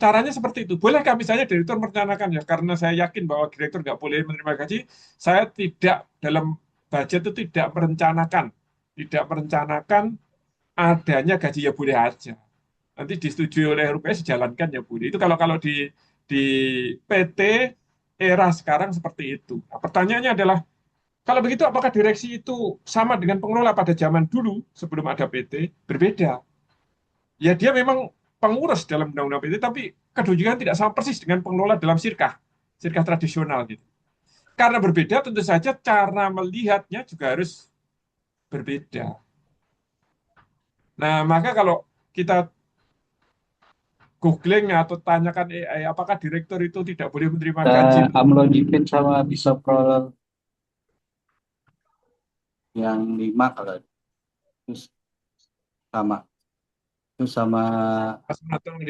S4: caranya seperti itu. Bolehkah misalnya direktur merencanakan ya, karena saya yakin bahwa direktur nggak boleh menerima gaji, saya tidak dalam budget itu tidak merencanakan adanya gaji ya boleh aja. Nanti disetujui oleh RUPS dijalankan ya boleh. Itu kalau kalau di PT era sekarang seperti itu. Nah, pertanyaannya adalah kalau begitu apakah direksi itu sama dengan pengelola pada zaman dulu sebelum ada PT? Berbeda. Ya dia memang pengurus dalam undang-undang PT, tapi kedudukan tidak sama persis dengan pengelola dalam sirkah tradisional gitu. Karena berbeda, tentu saja cara melihatnya juga harus berbeda. Nah, maka kalau kita googling atau tanyakan AI, apakah direktur itu tidak boleh menerima gaji?
S7: Amlodipine sama bisoprolol yang 5 kalau itu sama itu sama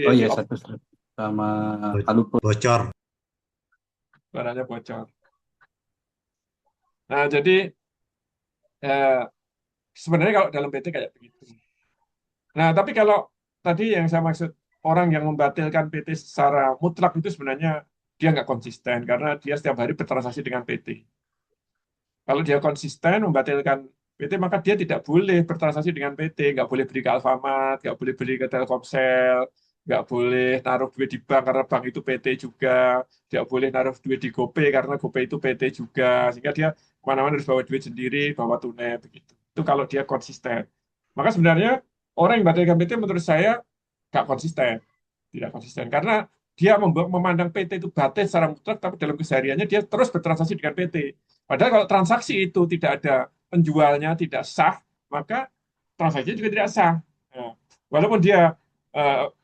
S7: oh iya satu sama kalupur
S2: Bocor.
S4: Suaranya bocor. Nah, jadi sebenarnya kalau dalam PT kayak begitu. Nah, tapi kalau tadi yang saya maksud orang yang membatalkan PT secara mutlak itu sebenarnya dia nggak konsisten karena dia setiap hari bertransaksi dengan PT. Kalau dia konsisten membatalkan PT, maka dia tidak boleh bertransaksi dengan PT, nggak boleh beli ke Alfamart, nggak boleh beli ke Telkomsel, nggak boleh naruh duit di bank karena bank itu PT juga, tidak boleh naruh duit di GoPay karena GoPay itu PT juga, sehingga dia kemana-mana harus bawa duit sendiri, bawa tunai begitu. Itu kalau dia konsisten. Maka sebenarnya orang yang membatalkan PT menurut saya nggak konsisten, tidak konsisten karena dia memandang PT itu batil secara mutlak, tapi dalam kesehariannya dia terus bertransaksi dengan PT. Padahal kalau transaksi itu tidak ada penjualnya, tidak sah, maka transaksinya juga tidak sah. Nah, walaupun dia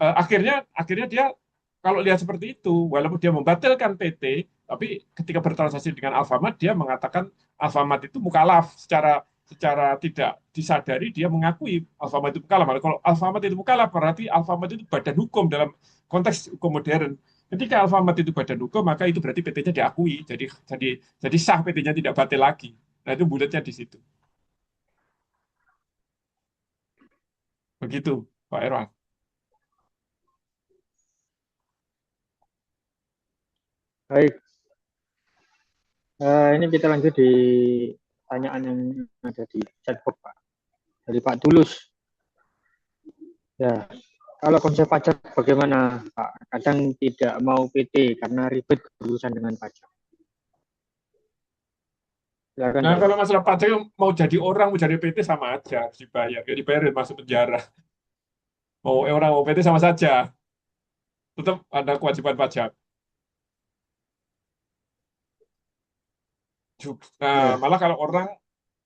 S4: akhirnya dia kalau lihat seperti itu, walaupun dia membatalkan PT, tapi ketika bertransaksi dengan Alfamart, dia mengatakan Alfamart itu mukalaf secara secara tidak disadari dia mengakui Alfamart itu mukalaf. Kalau Alfamart itu mukalaf berarti Alfamart itu badan hukum dalam konteks hukum modern. Ketika Alfamart itu badan hukum, maka itu berarti PT-nya diakui. Jadi sah, PT-nya tidak batil lagi. Nah, itu bulatnya di situ. Begitu, Pak Erwan.
S1: Baik. Ini kita lanjut di pertanyaan yang ada di chatbox, Pak. Dari Pak Tulus. Ya, kalau konsep pajak bagaimana, Pak? Kadang tidak mau PT karena ribet berurusan dengan pajak. Silakan,
S4: Nah,
S1: Pak.
S4: kalau masalah pajak mau jadi orang, mau jadi PT sama aja, harus dibayar. Kayak dibayar masuk penjara. Mau orang mau PT sama saja. Tetap ada kewajiban pajak. Nah, malah kalau orang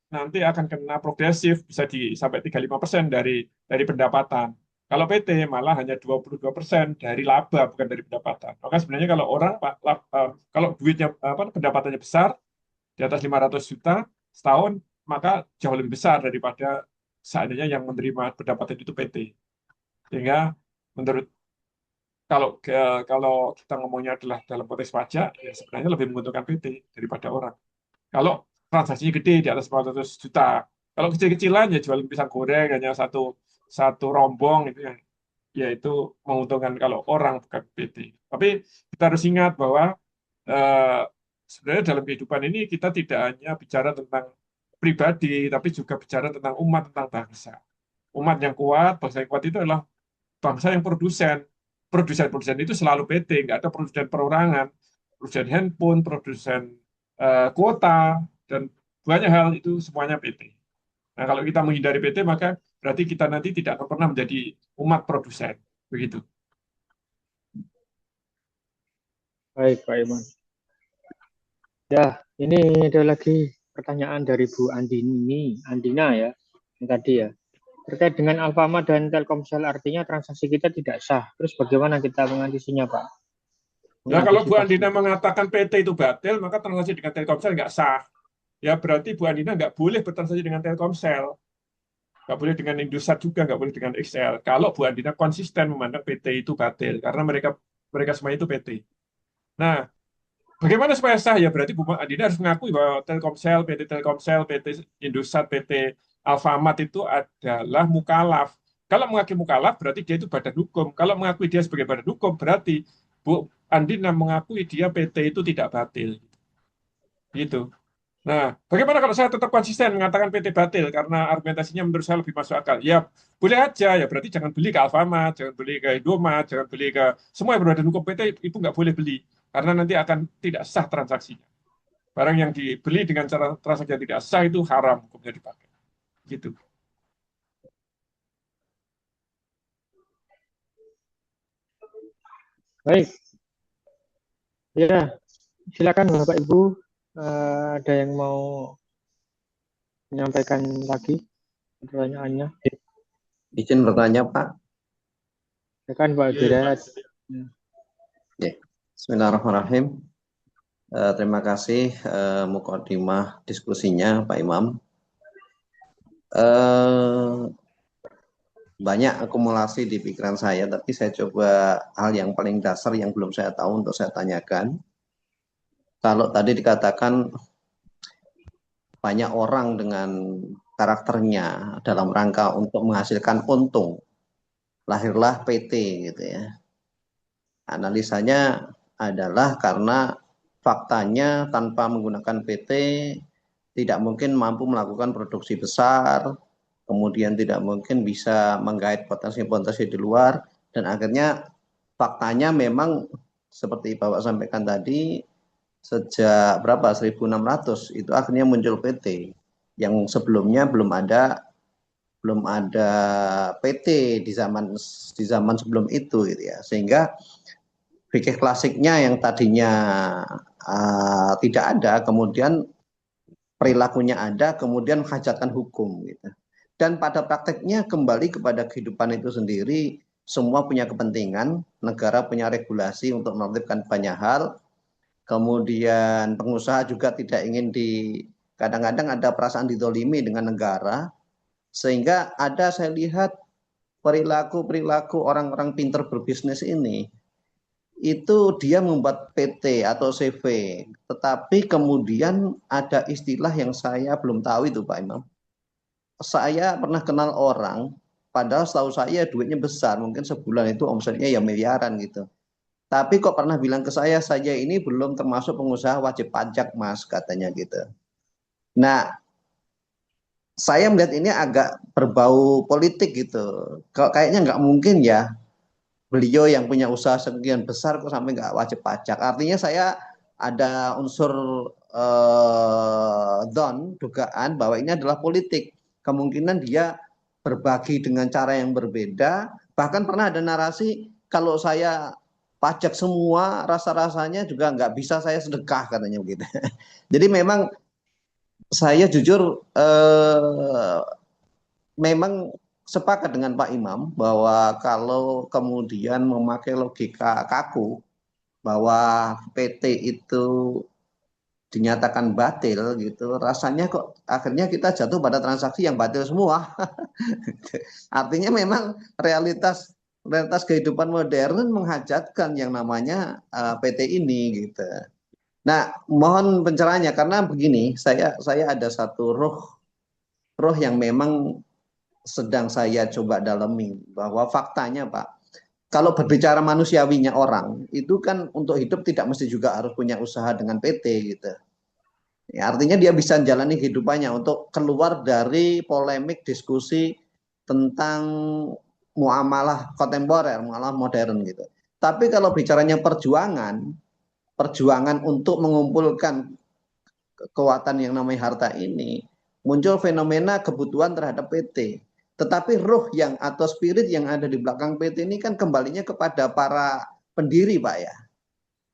S4: nanti akan kena progresif, bisa sampai 35% dari pendapatan. Kalau PT malah hanya 22% dari laba, bukan dari pendapatan. Maka sebenarnya kalau orang, kalau duitnya pendapatannya besar, di atas 500 juta setahun, maka jauh lebih besar daripada seandainya yang menerima pendapatan itu PT. Sehingga menurut kalau kita ngomongnya adalah dalam konteks pajak, ya sebenarnya lebih menguntungkan PT daripada orang. Kalau transaksinya gede di atas 400 juta, kalau kecil-kecilan ya jual pisang goreng hanya satu rombong itu ya itu menguntungkan kalau orang bukan PT. Tapi kita harus ingat bahwa eh, sebenarnya dalam kehidupan ini kita tidak hanya bicara tentang pribadi, tapi juga bicara tentang umat, tentang bangsa. Umat yang kuat, bangsa yang kuat itu adalah bangsa yang produsen. Produsen itu selalu PT, nggak ada produsen perorangan, produsen handphone, produsen kuota, dan banyak hal itu semuanya PT. Nah, kalau kita menghindari PT, maka berarti kita nanti tidak akan pernah menjadi umat produsen. Begitu.
S1: Baik, Pak Iman. Ya, ini ada lagi pertanyaan dari Bu Andina ya, yang tadi ya. Terkait dengan Alfamart dan Telkomsel, artinya transaksi kita tidak sah. Terus bagaimana kita mengatasinya, Pak?
S4: Nah, kalau Bu Andina mengatakan PT itu batil, maka transaksi dengan Telkomsel nggak sah. Ya, berarti Bu Andina nggak boleh bertransaksi dengan Telkomsel. Nggak boleh dengan Indosat juga, nggak boleh dengan XL. Kalau Bu Andina konsisten memandang PT itu batil, karena mereka semua itu PT. Nah, bagaimana supaya sah? Ya berarti Bu Andina harus mengakui bahwa Telkomsel, PT Indosat, PT Alfamart itu adalah mukalaf. Kalau mengakui mukalaf, berarti dia itu badan hukum. Kalau mengakui dia sebagai badan hukum, berarti Bu Andina mengakui dia PT itu tidak batil. Gitu. Nah, bagaimana kalau saya tetap konsisten mengatakan PT batil karena argumentasinya menurut saya lebih masuk akal? Ya, boleh aja. Ya berarti jangan beli ke Alfamart, jangan beli ke Indomaret, jangan beli ke semua yang berbadan hukum PT itu nggak boleh beli karena nanti akan tidak sah transaksinya. Barang yang dibeli dengan cara transaksi yang tidak sah itu haram hukumnya dipakai. Gitu.
S1: Baik. Ya, silakan Bapak Ibu. Ada yang mau menyampaikan lagi pertanyaannya?
S8: Izin bertanya, Pak.
S1: Silakan Pak Hidayat.
S8: Ya. Bismillahirrahmanirrahim. Terima kasih mukadimah diskusinya, Pak Imam. Banyak akumulasi di pikiran saya, tapi saya coba hal yang paling dasar yang belum saya tahu untuk saya tanyakan. Kalau tadi dikatakan banyak orang dengan karakternya dalam rangka untuk menghasilkan untung, lahirlah PT gitu ya. Analisanya adalah karena faktanya tanpa menggunakan PT tidak mungkin mampu melakukan produksi besar, kemudian tidak mungkin bisa menggait potensi-potensi di luar, dan akhirnya faktanya memang seperti Bapak sampaikan tadi, sejak berapa 1600 itu akhirnya muncul PT yang sebelumnya belum ada PT di zaman sebelum itu gitu ya, sehingga fikih klasiknya yang tadinya tidak ada kemudian perilakunya ada kemudian menghajatkan hukum gitu. Dan pada prakteknya kembali kepada kehidupan itu sendiri, semua punya kepentingan, negara punya regulasi untuk menertibkan banyak hal. Kemudian pengusaha juga tidak ingin Kadang-kadang ada perasaan didolimi dengan negara, sehingga ada saya lihat perilaku-perilaku orang-orang pinter berbisnis ini, itu dia membuat PT atau CV, tetapi kemudian ada istilah yang saya belum tahu itu Pak Imam. Saya pernah kenal orang, padahal setahu saya duitnya besar, mungkin sebulan itu omsetnya ya miliaran gitu. Tapi kok pernah bilang ke saya ini belum termasuk pengusaha wajib pajak Mas, katanya gitu. Nah, saya melihat ini agak berbau politik gitu. Kayaknya nggak mungkin ya beliau yang punya usaha sekian besar kok sampai nggak wajib pajak. Artinya saya ada unsur dugaan bahwa ini adalah politik. Kemungkinan dia berbagi dengan cara yang berbeda. Bahkan pernah ada narasi kalau saya pajak semua, rasa-rasanya juga nggak bisa saya sedekah katanya begitu. Jadi memang saya jujur memang sepakat dengan Pak Imam bahwa kalau kemudian memakai logika kaku bahwa PT itu dinyatakan batil gitu, rasanya kok akhirnya kita jatuh pada transaksi yang batil semua. Artinya memang realitas kehidupan modern menghajatkan yang namanya PT ini gitu. Nah, mohon pencerahannya karena begini, saya ada satu roh yang memang sedang saya coba dalami bahwa faktanya Pak, kalau berbicara manusiawinya orang itu kan untuk hidup tidak mesti juga harus punya usaha dengan PT gitu. Ya, artinya dia bisa jalani kehidupannya untuk keluar dari polemik diskusi tentang muamalah kontemporer, muamalah modern gitu. Tapi kalau bicaranya perjuangan untuk mengumpulkan kekuatan yang namanya harta ini, muncul fenomena kebutuhan terhadap PT. Tetapi roh yang atau spirit yang ada di belakang PT ini kan kembalinya kepada para pendiri Pak ya.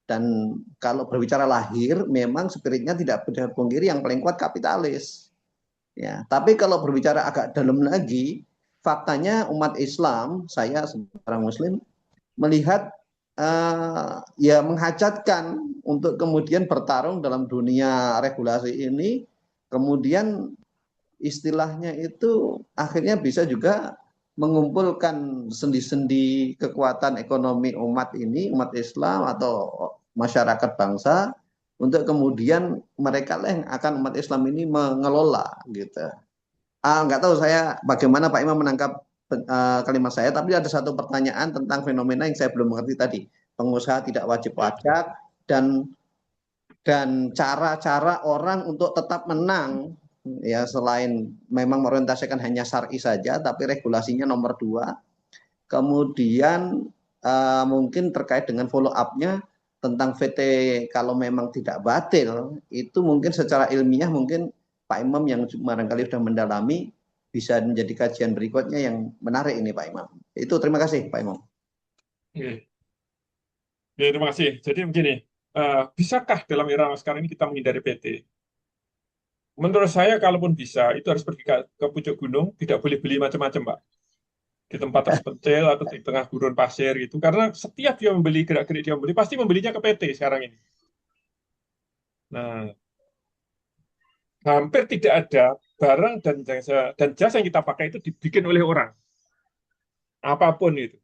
S8: Dan kalau berbicara lahir, memang spiritnya tidak bisa pungkiri yang paling kuat kapitalis. Ya, tapi kalau berbicara agak dalam lagi, faktanya umat Islam, saya sebagai orang Muslim melihat ya menghajatkan untuk kemudian bertarung dalam dunia regulasi ini, kemudian istilahnya itu akhirnya bisa juga mengumpulkan sendi-sendi kekuatan ekonomi umat ini, umat Islam atau masyarakat bangsa, untuk kemudian mereka lah yang akan umat Islam ini mengelola gitu. Nggak tahu saya bagaimana Pak Imam menangkap kalimat saya, tapi ada satu pertanyaan tentang fenomena yang saya belum mengerti tadi. Pengusaha tidak wajib pajak dan cara-cara orang untuk tetap menang ya, selain memang orientasikan hanya syar'i saja, tapi regulasinya nomor 2. Kemudian mungkin terkait dengan follow up-nya tentang VT kalau memang tidak batil, itu mungkin secara ilmiah mungkin Pak Imam yang barangkali sudah mendalami bisa menjadi kajian berikutnya yang menarik ini Pak Imam. Itu terima kasih Pak Imam.
S4: Oke. Ya, terima kasih. Jadi begini, bisakah dalam era sekarang ini kita menghindari PT? Menurut saya, kalaupun bisa, itu harus pergi ke pucuk gunung, tidak boleh beli macam-macam, Pak. Di tempat terpencil atau di tengah gurun pasir gitu. Karena setiap dia membeli, gerak-gerik dia membeli, pasti membelinya ke PT sekarang ini. Nah, hampir tidak ada barang dan jasa yang kita pakai itu dibikin oleh orang. Apapun itu.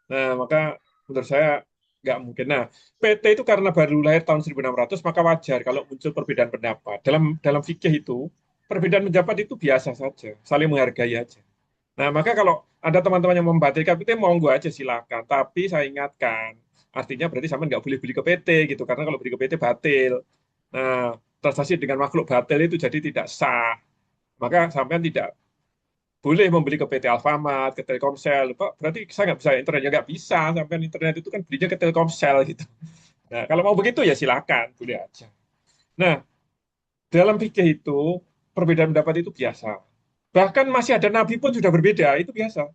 S4: Nah, maka menurut saya nggak mungkin. Nah, PT itu karena baru lahir tahun 1600, maka wajar kalau muncul perbedaan pendapat. Dalam fikih itu, perbedaan pendapat itu biasa saja, saling menghargai aja. Nah, maka kalau ada teman-teman yang membatalkan PT, monggo aja silakan. Tapi saya ingatkan, artinya berarti sampean nggak boleh beli ke PT gitu, karena kalau beli ke PT batil. Nah, transaksi dengan makhluk batil itu jadi tidak sah. Maka sampean tidak boleh membeli ke PT Alfamart, ke Telkomsel. Kok berarti saya nggak bisa internetnya? Nggak bisa, sampai internet itu kan belinya ke Telkomsel gitu. Nah, kalau mau begitu ya silakan, boleh aja. Nah, dalam fikih itu, perbedaan pendapat itu biasa. Bahkan masih ada nabi pun sudah berbeda, itu biasa.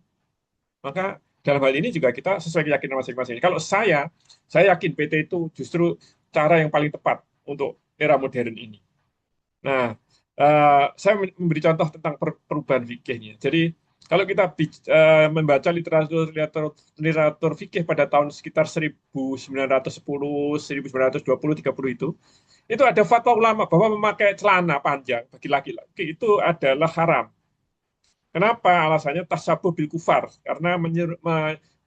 S4: Maka dalam hal ini juga kita sesuai keyakinan masing-masing. Kalau saya yakin PT itu justru cara yang paling tepat untuk era modern ini. Nah, saya memberi contoh tentang perubahan fikihnya. Jadi kalau kita membaca literatur fikih pada tahun sekitar 1910, 1920, 30 itu ada fatwa ulama bahwa memakai celana panjang bagi laki-laki itu adalah haram. Kenapa? Alasannya tasyabuh bil kufar, karena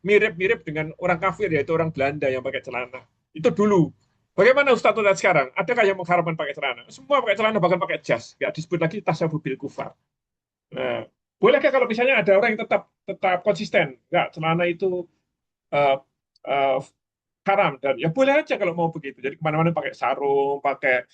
S4: mirip-mirip dengan orang kafir, yaitu orang Belanda yang pakai celana. Itu dulu. Bagaimana Ustadz lihat sekarang? Adakah yang mengharamkan pakai celana? Semua pakai celana, bahkan pakai jas. Nggak disebut lagi tasyabuh bil kufar. Nah, bolehkah kalau misalnya ada orang yang tetap konsisten? Nggak, celana itu uh, uh, haram, dan ya boleh aja kalau mau begitu. Jadi kemana-mana pakai sarung, pakai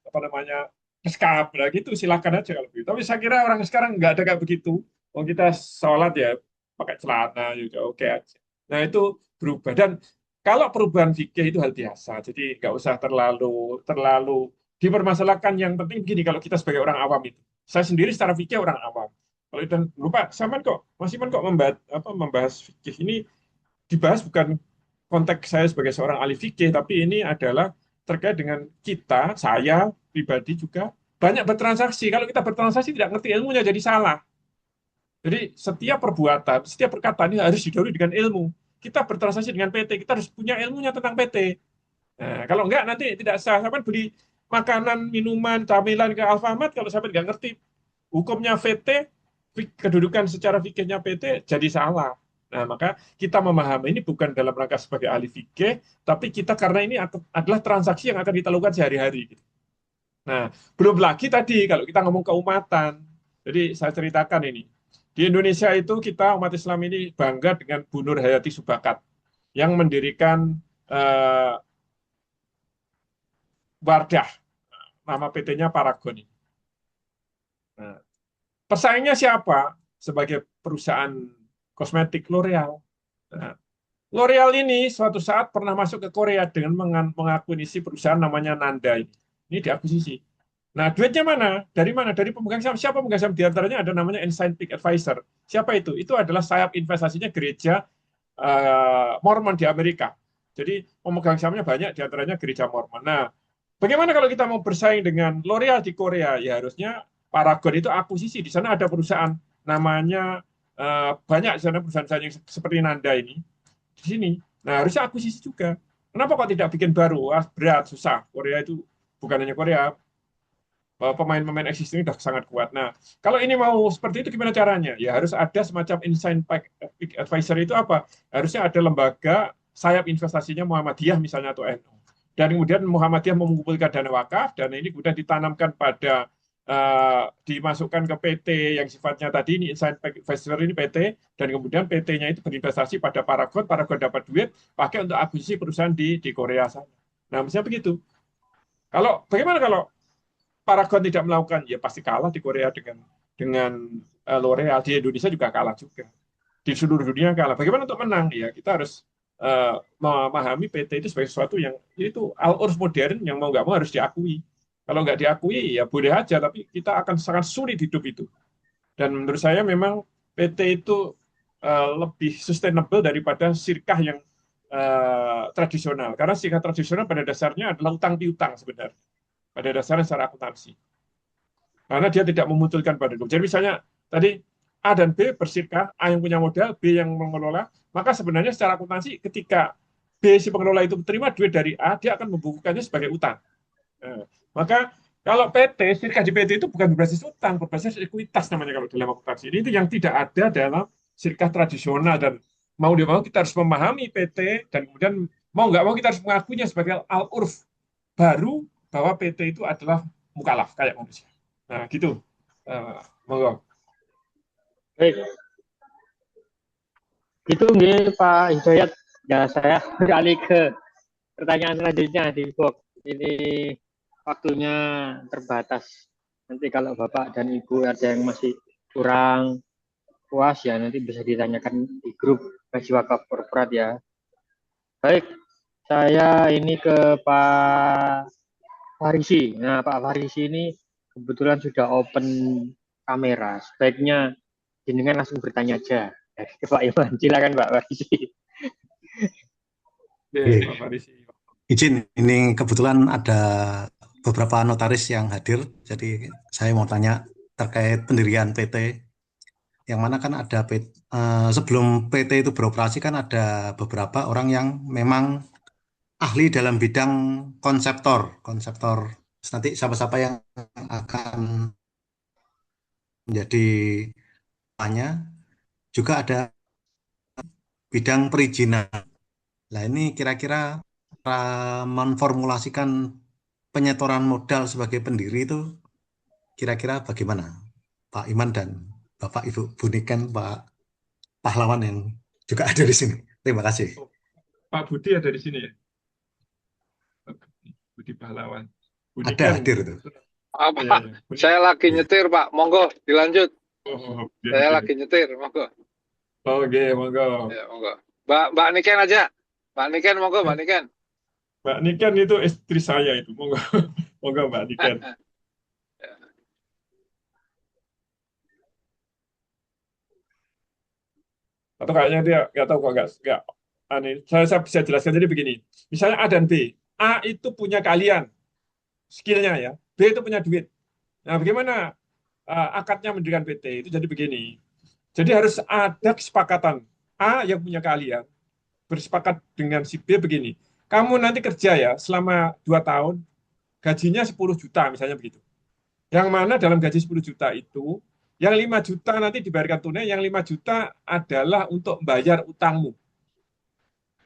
S4: apa namanya, beskap, nah gitu silakan aja kalau begitu. Tapi saya kira orang sekarang nggak ada kayak begitu. Kalau kita sholat ya pakai celana juga oke aja. Nah itu berubah, dan kalau perubahan fikih itu hal biasa. Jadi nggak usah terlalu terlalu dipermasalahkan. Yang penting gini, kalau kita sebagai orang awam itu, saya sendiri secara fikih orang awam. Kalau dan lupa, Saman kok, Mas Iman kok membahas fikih ini, dibahas bukan konteks saya sebagai seorang ahli fikih, tapi ini adalah terkait dengan kita, saya pribadi juga banyak bertransaksi. Kalau kita bertransaksi tidak ngerti ilmunya jadi salah. Jadi setiap perbuatan, setiap perkataan ini harus didahului dengan ilmu. Kita bertransaksi dengan PT, kita harus punya ilmunya tentang PT. Nah, kalau enggak nanti tidak sah. Sampai beli makanan, minuman, camilan ke Alfamart, kalau sampai nggak ngerti hukumnya PT, kedudukan secara fikihnya PT, jadi salah. Nah, maka kita memahami ini bukan dalam rangka sebagai ahli fikih, tapi kita karena ini adalah transaksi yang akan kita lakukan sehari-hari. Nah, belum lagi tadi kalau kita ngomong keumatan. Jadi saya ceritakan ini. Di Indonesia itu kita umat Islam ini bangga dengan Bu Nur Hayati Subakat yang mendirikan Wardah, nama PT-nya Paragon. Nah, pesaingnya siapa? Sebagai perusahaan kosmetik L'Oreal. Nah, L'Oreal ini suatu saat pernah masuk ke Korea dengan mengakuisisi perusahaan namanya Nanda ini. Ini diakuisisi. Nah, duitnya mana? Dari mana? Dari pemegang saham. Siapa pemegang saham? Di antaranya ada namanya Ensign Peak Advisor. Siapa itu? Itu adalah sayap investasinya gereja Mormon di Amerika. Jadi pemegang sahamnya banyak, di antaranya gereja Mormon. Nah, bagaimana kalau kita mau bersaing dengan L'Oreal di Korea? Ya harusnya Paragon itu akuisisi. Di sana ada perusahaan namanya banyak di sana perusahaan yang seperti Nanda ini di sini. Nah, harusnya akuisisi juga. Kenapa kok tidak bikin baru? Berat, susah. Korea itu bukan hanya Korea, pemain-pemain existing sudah sangat kuat. Nah, kalau ini mau seperti itu gimana caranya? Ya harus ada semacam Insight Peak Advisor itu apa? Harusnya ada lembaga sayap investasinya Muhammadiyah misalnya atau NU. Dan kemudian Muhammadiyah mengumpulkan dana wakaf, dan ini kemudian ditanamkan pada dimasukkan ke PT yang sifatnya tadi ini Insight Peak Advisor ini PT, dan kemudian PT-nya itu berinvestasi pada Paragon, Paragon dapat duit pakai untuk akuisisi perusahaan di Korea sana. Nah, misalnya begitu. Bagaimana kalau Paragon tidak melakukan? Ya pasti kalah di Korea dengan L'Oreal. Di Indonesia juga kalah juga. Di seluruh dunia kalah. Bagaimana untuk menang? Ya kita harus memahami PT itu sebagai sesuatu yang itu al-urf modern yang mau nggak mau harus diakui. Kalau nggak diakui ya boleh aja, tapi kita akan sangat sulit hidup itu. Dan menurut saya memang PT itu lebih sustainable daripada sirkah yang tradisional. Karena sirkah tradisional pada dasarnya adalah utang piutang sebenarnya. Pada dasarnya secara akuntansi. Karena dia tidak memunculkan badan hukum. Jadi misalnya tadi A dan B bersirkah, A yang punya modal, B yang mengelola, maka sebenarnya secara akuntansi ketika B si pengelola itu terima duit dari A, dia akan membukukannya sebagai utang. Nah, maka kalau PT, sirkah di PT itu bukan berbasis utang, berbasis ekuitas namanya kalau dalam akuntansi. Ini itu yang tidak ada dalam sirkah tradisional, dan mau dia mau kita harus memahami PT, dan kemudian mau nggak mau kita harus mengakuinya sebagai al-urf baru bahwa PT itu adalah mukalaf kayak manusia. Nah, gitu. Monggo.
S1: Baik. Itu nih Pak Hidayat. Ya, saya beralih ke pertanyaan selanjutnya di box. Ini waktunya terbatas. Nanti kalau Bapak dan Ibu ada yang masih kurang puas ya nanti bisa ditanyakan di grup Gaji Wakaf Korporat ya. Baik, saya ini ke Pak Farisi. Nah, Pak Farisi ini kebetulan sudah open kamera. Sebaiknya jenengan langsung bertanya aja. Ke Pak Iman, silakan Pak Farisi.
S4: Pak Farisi.
S2: Izin, ini kebetulan ada beberapa notaris yang hadir, jadi saya mau tanya terkait pendirian PT. Yang mana kan ada sebelum PT itu beroperasi kan ada beberapa orang yang memang ahli dalam bidang konseptor. Nanti siapa-siapa yang akan menjadi tanya juga ada bidang perizinan. Nah, ini kira-kira cara memformulasikan penyetoran modal sebagai pendiri itu kira-kira bagaimana? Pak Iman dan Bapak Ibu Buniken, Pak Pahlawan yang juga ada di sini. Terima kasih.
S4: Oh, Pak Budi ada di sini ya? Pak Budi Pahlawan. Budi
S2: Ada
S4: kan.
S2: hadir itu.
S9: Apa,
S4: Ya,
S9: Pak?
S4: ya. Budi.
S9: Saya lagi nyetir, Pak. Monggo, dilanjut.
S4: Oh, oke,
S9: Saya
S4: oke.
S9: lagi nyetir, monggo.
S4: Oke, monggo.
S9: Ya, monggo. Mbak Niken aja. Mbak Niken, monggo, Mbak Niken.
S4: Mbak Niken itu istri saya itu. Monggo, monggo Mbak Niken. Atau kayaknya dia nggak tahu kok nggak aneh. Saya bisa jelaskan jadi begini. Misalnya A dan B. A itu punya kalian skillnya ya. B itu punya duit. Nah, bagaimana akadnya mendirikan PT itu jadi begini. Jadi harus ada kesepakatan. A yang punya kalian bersepakat dengan si B begini. Kamu nanti kerja ya selama 2 tahun, gajinya 10 juta misalnya begitu. Yang mana dalam gaji 10 juta itu, yang 5 juta nanti dibayarkan tunai, yang 5 juta adalah untuk bayar utangmu.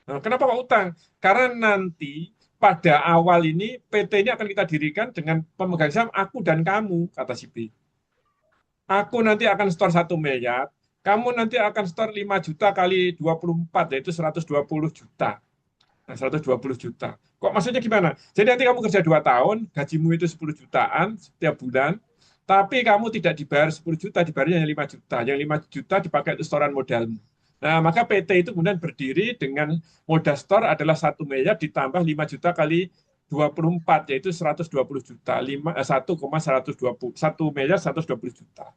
S4: Nah, kenapa kok utang? Karena nanti pada awal ini PT ini akan kita dirikan dengan pemegang saham aku dan kamu, kata si B. Aku nanti akan store 1 miliar, kamu nanti akan store 5 juta kali 24, yaitu 120 juta. Nah, 120 juta. Kok maksudnya gimana? Jadi nanti kamu kerja 2 tahun, gajimu itu 10 jutaan setiap bulan, tapi kamu tidak dibayar 10 juta, dibayarnya hanya 5 juta. Yang 5 juta dipakai untuk setoran modalmu. Nah, maka PT itu kemudian berdiri dengan modal store adalah 1 miliar ditambah 5 juta kali 24, yaitu 120 juta. 1,120, 1 miliar 120 juta.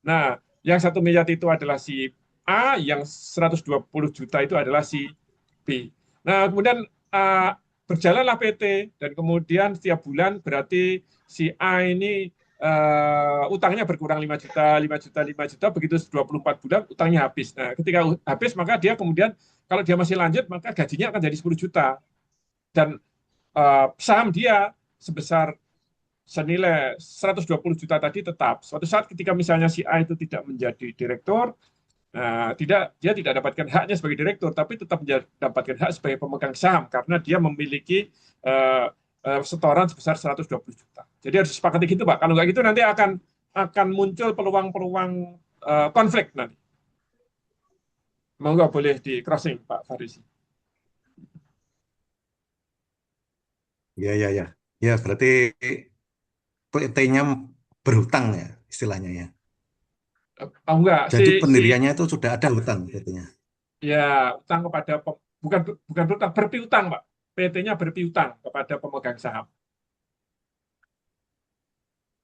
S4: Nah, yang 1 miliar itu adalah si A, yang 120 juta itu adalah si B. Nah, kemudian berjalanlah PT, dan kemudian setiap bulan berarti si A ini utangnya berkurang 5 juta, 5 juta, 5 juta, begitu 24 bulan utangnya habis. Nah, ketika habis maka dia kemudian kalau dia masih lanjut maka gajinya akan jadi 10 juta. Dan saham dia sebesar senilai 120 juta tadi tetap. Suatu saat ketika misalnya si A itu tidak menjadi direktur, dia tidak dapatkan haknya sebagai direktur, tapi tetap mendapatkan hak sebagai pemegang saham karena dia memiliki setoran sebesar 120 juta. Jadi harus sepakati gitu, Pak. Kalau nggak gitu nanti akan muncul peluang-peluang konflik nanti. Monggo boleh di crossing, Pak Farisi.
S2: Ya. Ya, berarti PT-nya berhutang ya istilahnya ya.
S4: Oh, enggak,
S2: Jadi pendiriannya itu sudah ada hutang PT-nya.
S4: Ya, utang kepada bukan berhutang, berpiutang, Pak. PT-nya berpiutang kepada pemegang saham.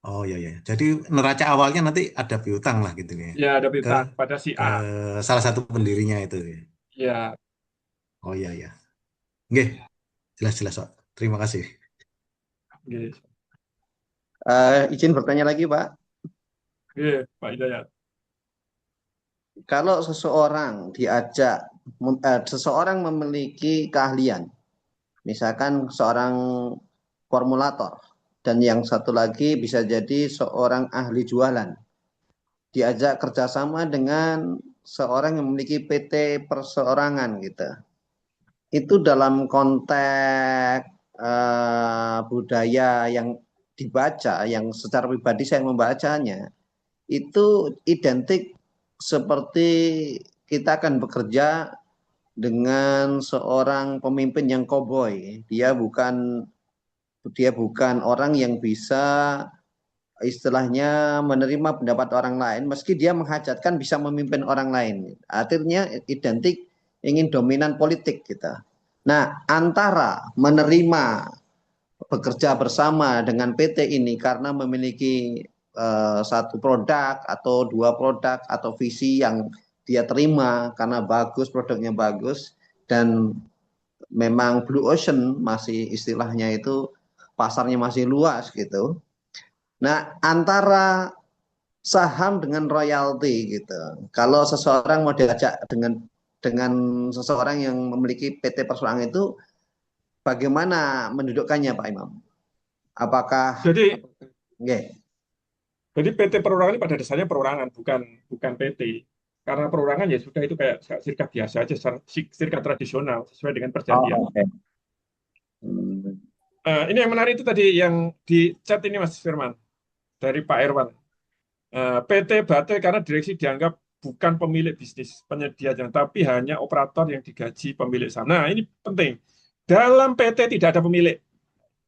S2: Oh ya. Jadi neraca awalnya nanti ada piutang lah gitu ya.
S4: Ya, ada piutang pada si A.
S2: Salah satu pendirinya itu.
S4: Ya.
S2: Oh ya. Oke, jelas Pak. Terima kasih.
S4: Oke.
S8: Izin bertanya lagi, Pak.
S4: Oke, Pak Hidayat.
S8: Kalau seseorang seseorang memiliki keahlian, misalkan seorang formulator, dan yang satu lagi bisa jadi seorang ahli jualan, diajak kerjasama dengan seorang yang memiliki PT perseorangan gitu. Itu dalam konteks budaya yang dibaca, yang secara pribadi saya membacanya, itu identik seperti kita akan bekerja dengan seorang pemimpin yang koboi. Dia bukan orang yang bisa istilahnya menerima pendapat orang lain, meski dia menghajatkan bisa memimpin orang lain. Akhirnya identik ingin dominan politik kita. Nah, antara menerima bekerja bersama dengan PT ini karena memiliki satu produk atau 2 produk atau visi yang dia terima karena bagus, produknya bagus, dan memang blue ocean, masih istilahnya itu pasarnya masih luas gitu. Nah, antara saham dengan royalti gitu. Kalau seseorang mau diajak dengan seseorang yang memiliki PT perseorangan itu, bagaimana mendudukkannya Pak Imam? Apakah
S4: Jadi
S8: Nggih.
S4: Jadi PT perorangan ini pada dasarnya perorangan, bukan PT. Karena perorangan ya sudah itu kayak serikat biasa aja, serikat tradisional sesuai dengan perjanjian.
S8: oke.
S4: Ini yang menarik itu tadi yang di chat ini Mas Firman dari Pak Erwan. PT batal karena direksi dianggap bukan pemilik bisnis penyedia jalan, tapi hanya operator yang digaji pemilik saham. Nah, ini penting. Dalam PT tidak ada pemilik.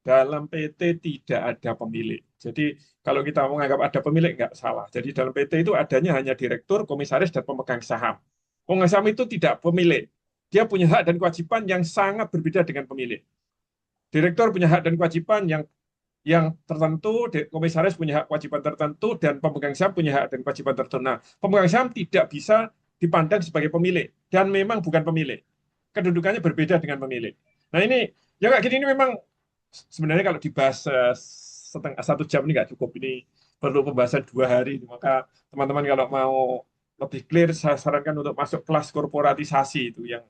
S4: Dalam PT tidak ada pemilik. Jadi kalau kita menganggap ada pemilik, nggak salah. Jadi dalam PT itu adanya hanya direktur, komisaris, dan pemegang saham. Pemegang saham itu tidak pemilik. Dia punya hak dan kewajiban yang sangat berbeda dengan pemilik. Direktur punya hak dan kewajiban yang tertentu, komisaris punya hak kewajiban tertentu, dan pemegang saham punya hak dan kewajiban tertentu. Nah, pemegang saham tidak bisa dipandang sebagai pemilik, dan memang bukan pemilik. Kedudukannya berbeda dengan pemilik. Nah ini, ya kayak gini ini memang sebenarnya kalau dibahas satu jam ini nggak cukup, ini perlu pembahasan 2 hari. Maka teman-teman kalau mau lebih clear, saya sarankan untuk masuk kelas korporatisasi itu yang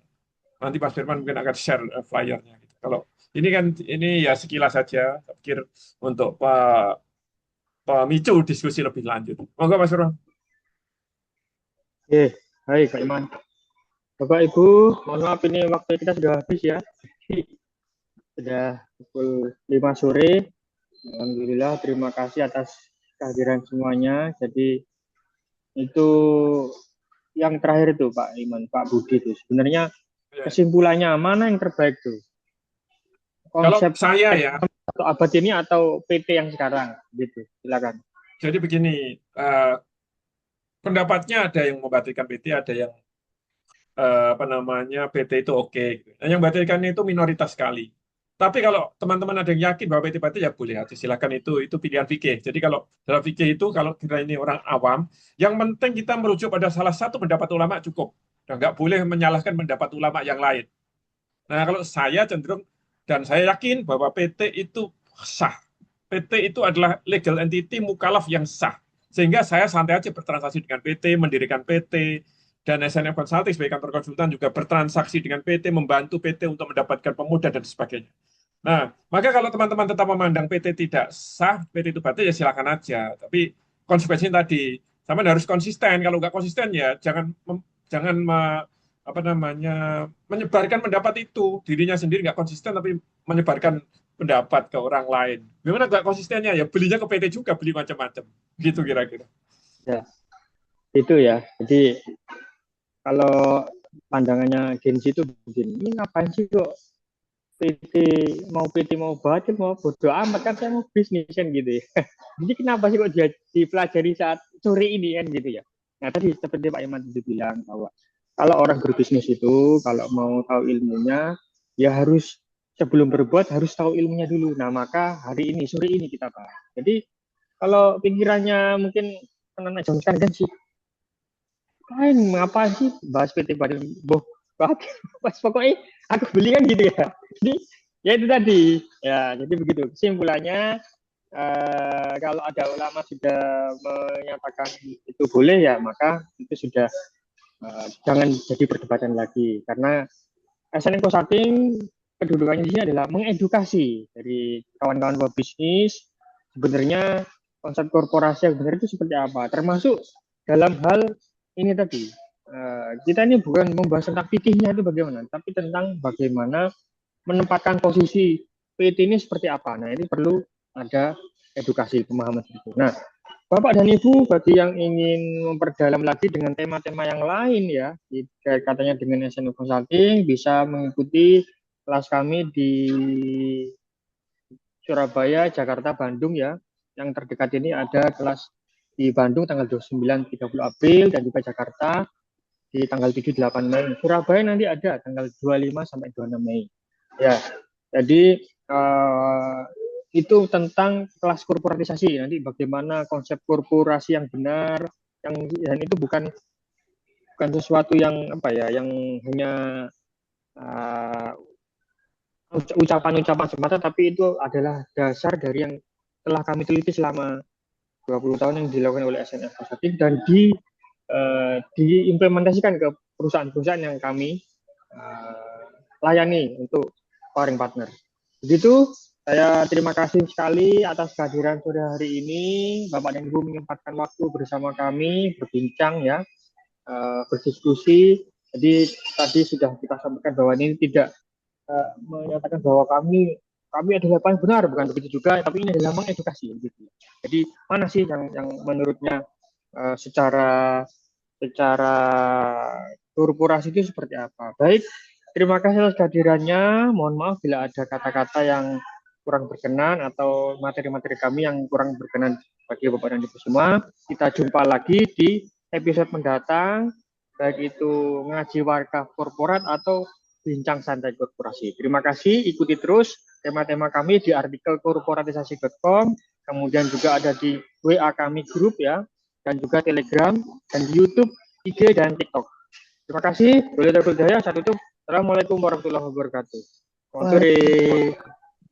S4: nanti Mas Firman mungkin akan share flyernya. Gitu. Kalau ini kan ini ya sekilas saja, saya pikir untuk pemicu diskusi lebih lanjut. Monggo Mas Firman.
S1: Oke, baik Pak Iman. Bapak Ibu, mohon maaf ini waktu kita sudah habis ya. Sudah pukul 5 sore. Alhamdulillah, terima kasih atas kehadiran semuanya. Jadi itu yang terakhir itu Pak Iman, Pak Budi itu sebenarnya kesimpulannya mana yang terbaik tuh? Konsep
S4: kalau saya ya,
S1: atau abad ini atau PT yang sekarang gitu. Silakan.
S4: Jadi begini, pendapatnya ada yang membatalkan PT, ada yang PT itu oke. Nah, yang membatalkan itu minoritas sekali. Tapi kalau teman-teman ada yang yakin bahwa PT batal ya boleh aja, silakan, itu pilihan fikih. Jadi kalau dalam fikih itu kalau kita ini orang awam, yang penting kita merujuk pada salah satu pendapat ulama cukup. Dan nggak boleh menyalahkan pendapat ulama yang lain. Nah kalau saya cenderung dan saya yakin bahwa PT itu sah. PT itu adalah legal entity mukalaf yang sah. Sehingga saya santai aja bertransaksi dengan PT, mendirikan PT, dan SNF Consulting sebagai kantor konsultan juga bertransaksi dengan PT, membantu PT untuk mendapatkan pemuda dan sebagainya. Nah, maka kalau teman-teman tetap memandang PT tidak sah, PT itu batal, ya silakan aja. Tapi konsekuensinya tadi, sama harus konsisten. Kalau nggak konsisten ya jangan menyebarkan pendapat itu. Dirinya sendiri nggak konsisten tapi menyebarkan pendapat ke orang lain. Gimana nggak konsistennya? Ya belinya ke PT juga, beli macam-macam. Gitu kira-kira.
S1: Ya, itu ya. Jadi kalau pandangannya Gen Z itu begini, ini ngapain sih kok PT mau batil mau bodo amat, kan saya mau bisnis kan gitu ya. Jadi kenapa sih kok dia dipelajari saat sore ini kan gitu ya. Nah tadi seperti Pak Iman tadi bilang bahwa kalau orang berbisnis itu kalau mau tahu ilmunya ya harus sebelum berbuat harus tahu ilmunya dulu. Nah maka hari ini sore ini kita bahas. Jadi kalau pikirannya mungkin anak-anak zaman kan sih ngapa sih bahas PT batil boh pas pokoknya aku beli kan gitu ya. Jadi ya itu tadi ya, jadi begitu kesimpulannya. Kalau ada ulama sudah menyatakan itu boleh ya maka itu sudah jangan jadi perdebatan lagi, karena SNF Consulting kedudukannya di sini adalah mengedukasi dari kawan-kawan pebisnis sebenarnya konsep korporasi yang benar itu seperti apa, termasuk dalam hal ini tadi. Kita ini bukan membahas tentang fikihnya itu bagaimana, tapi tentang bagaimana menempatkan posisi PT ini seperti apa. Nah, ini perlu ada edukasi pemahaman itu. Nah, Bapak dan Ibu, bagi yang ingin memperdalam lagi dengan tema-tema yang lain ya, katanya dengan SNF Consulting, bisa mengikuti kelas kami di Surabaya, Jakarta, Bandung ya. Yang terdekat ini ada kelas di Bandung tanggal 29-30 April dan juga Jakarta di tanggal 7-8 Mei. Surabaya nanti ada tanggal 25 sampai 26 Mei. Ya, jadi itu tentang kelas korporatisasi. Nanti bagaimana konsep korporasi yang benar, dan itu bukan sesuatu yang yang hanya ucapan-ucapan semata, tapi itu adalah dasar dari yang telah kami teliti selama 20 tahun yang dilakukan oleh SNF Consulting dan diimplementasikan ke perusahaan-perusahaan yang kami layani untuk sparring partner. Begitu, saya terima kasih sekali atas kehadiran sore hari ini. Bapak dan Ibu menyempatkan waktu bersama kami, berbincang ya, berdiskusi. Jadi tadi sudah kita sampaikan bahwa ini tidak menyatakan bahwa kami adalah paling benar, bukan begitu juga, tapi ini adalah mengedukasi gitu. Jadi mana sih yang menurutnya secara korporasi itu seperti apa? Baik, terima kasih atas kehadirannya. Mohon maaf bila ada kata-kata yang kurang berkenan atau materi-materi kami yang kurang berkenan bagi Bapak dan Ibu semua. Kita jumpa lagi di episode mendatang, baik itu ngaji warga korporat atau bincang santai korporasi. Terima kasih, ikuti terus tema-tema kami di artikel korporatisasi.com, kemudian juga ada di WA kami grup ya, dan juga Telegram, dan di YouTube, IG, dan TikTok. Terima kasih. Saya tutup. Assalamualaikum warahmatullahi wabarakatuh. Selamat sore.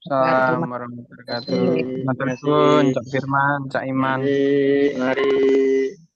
S3: Assalamualaikum warahmatullahi wabarakatuh. Matur suwun, Cak Firman, Cak Iman.
S1: Mari.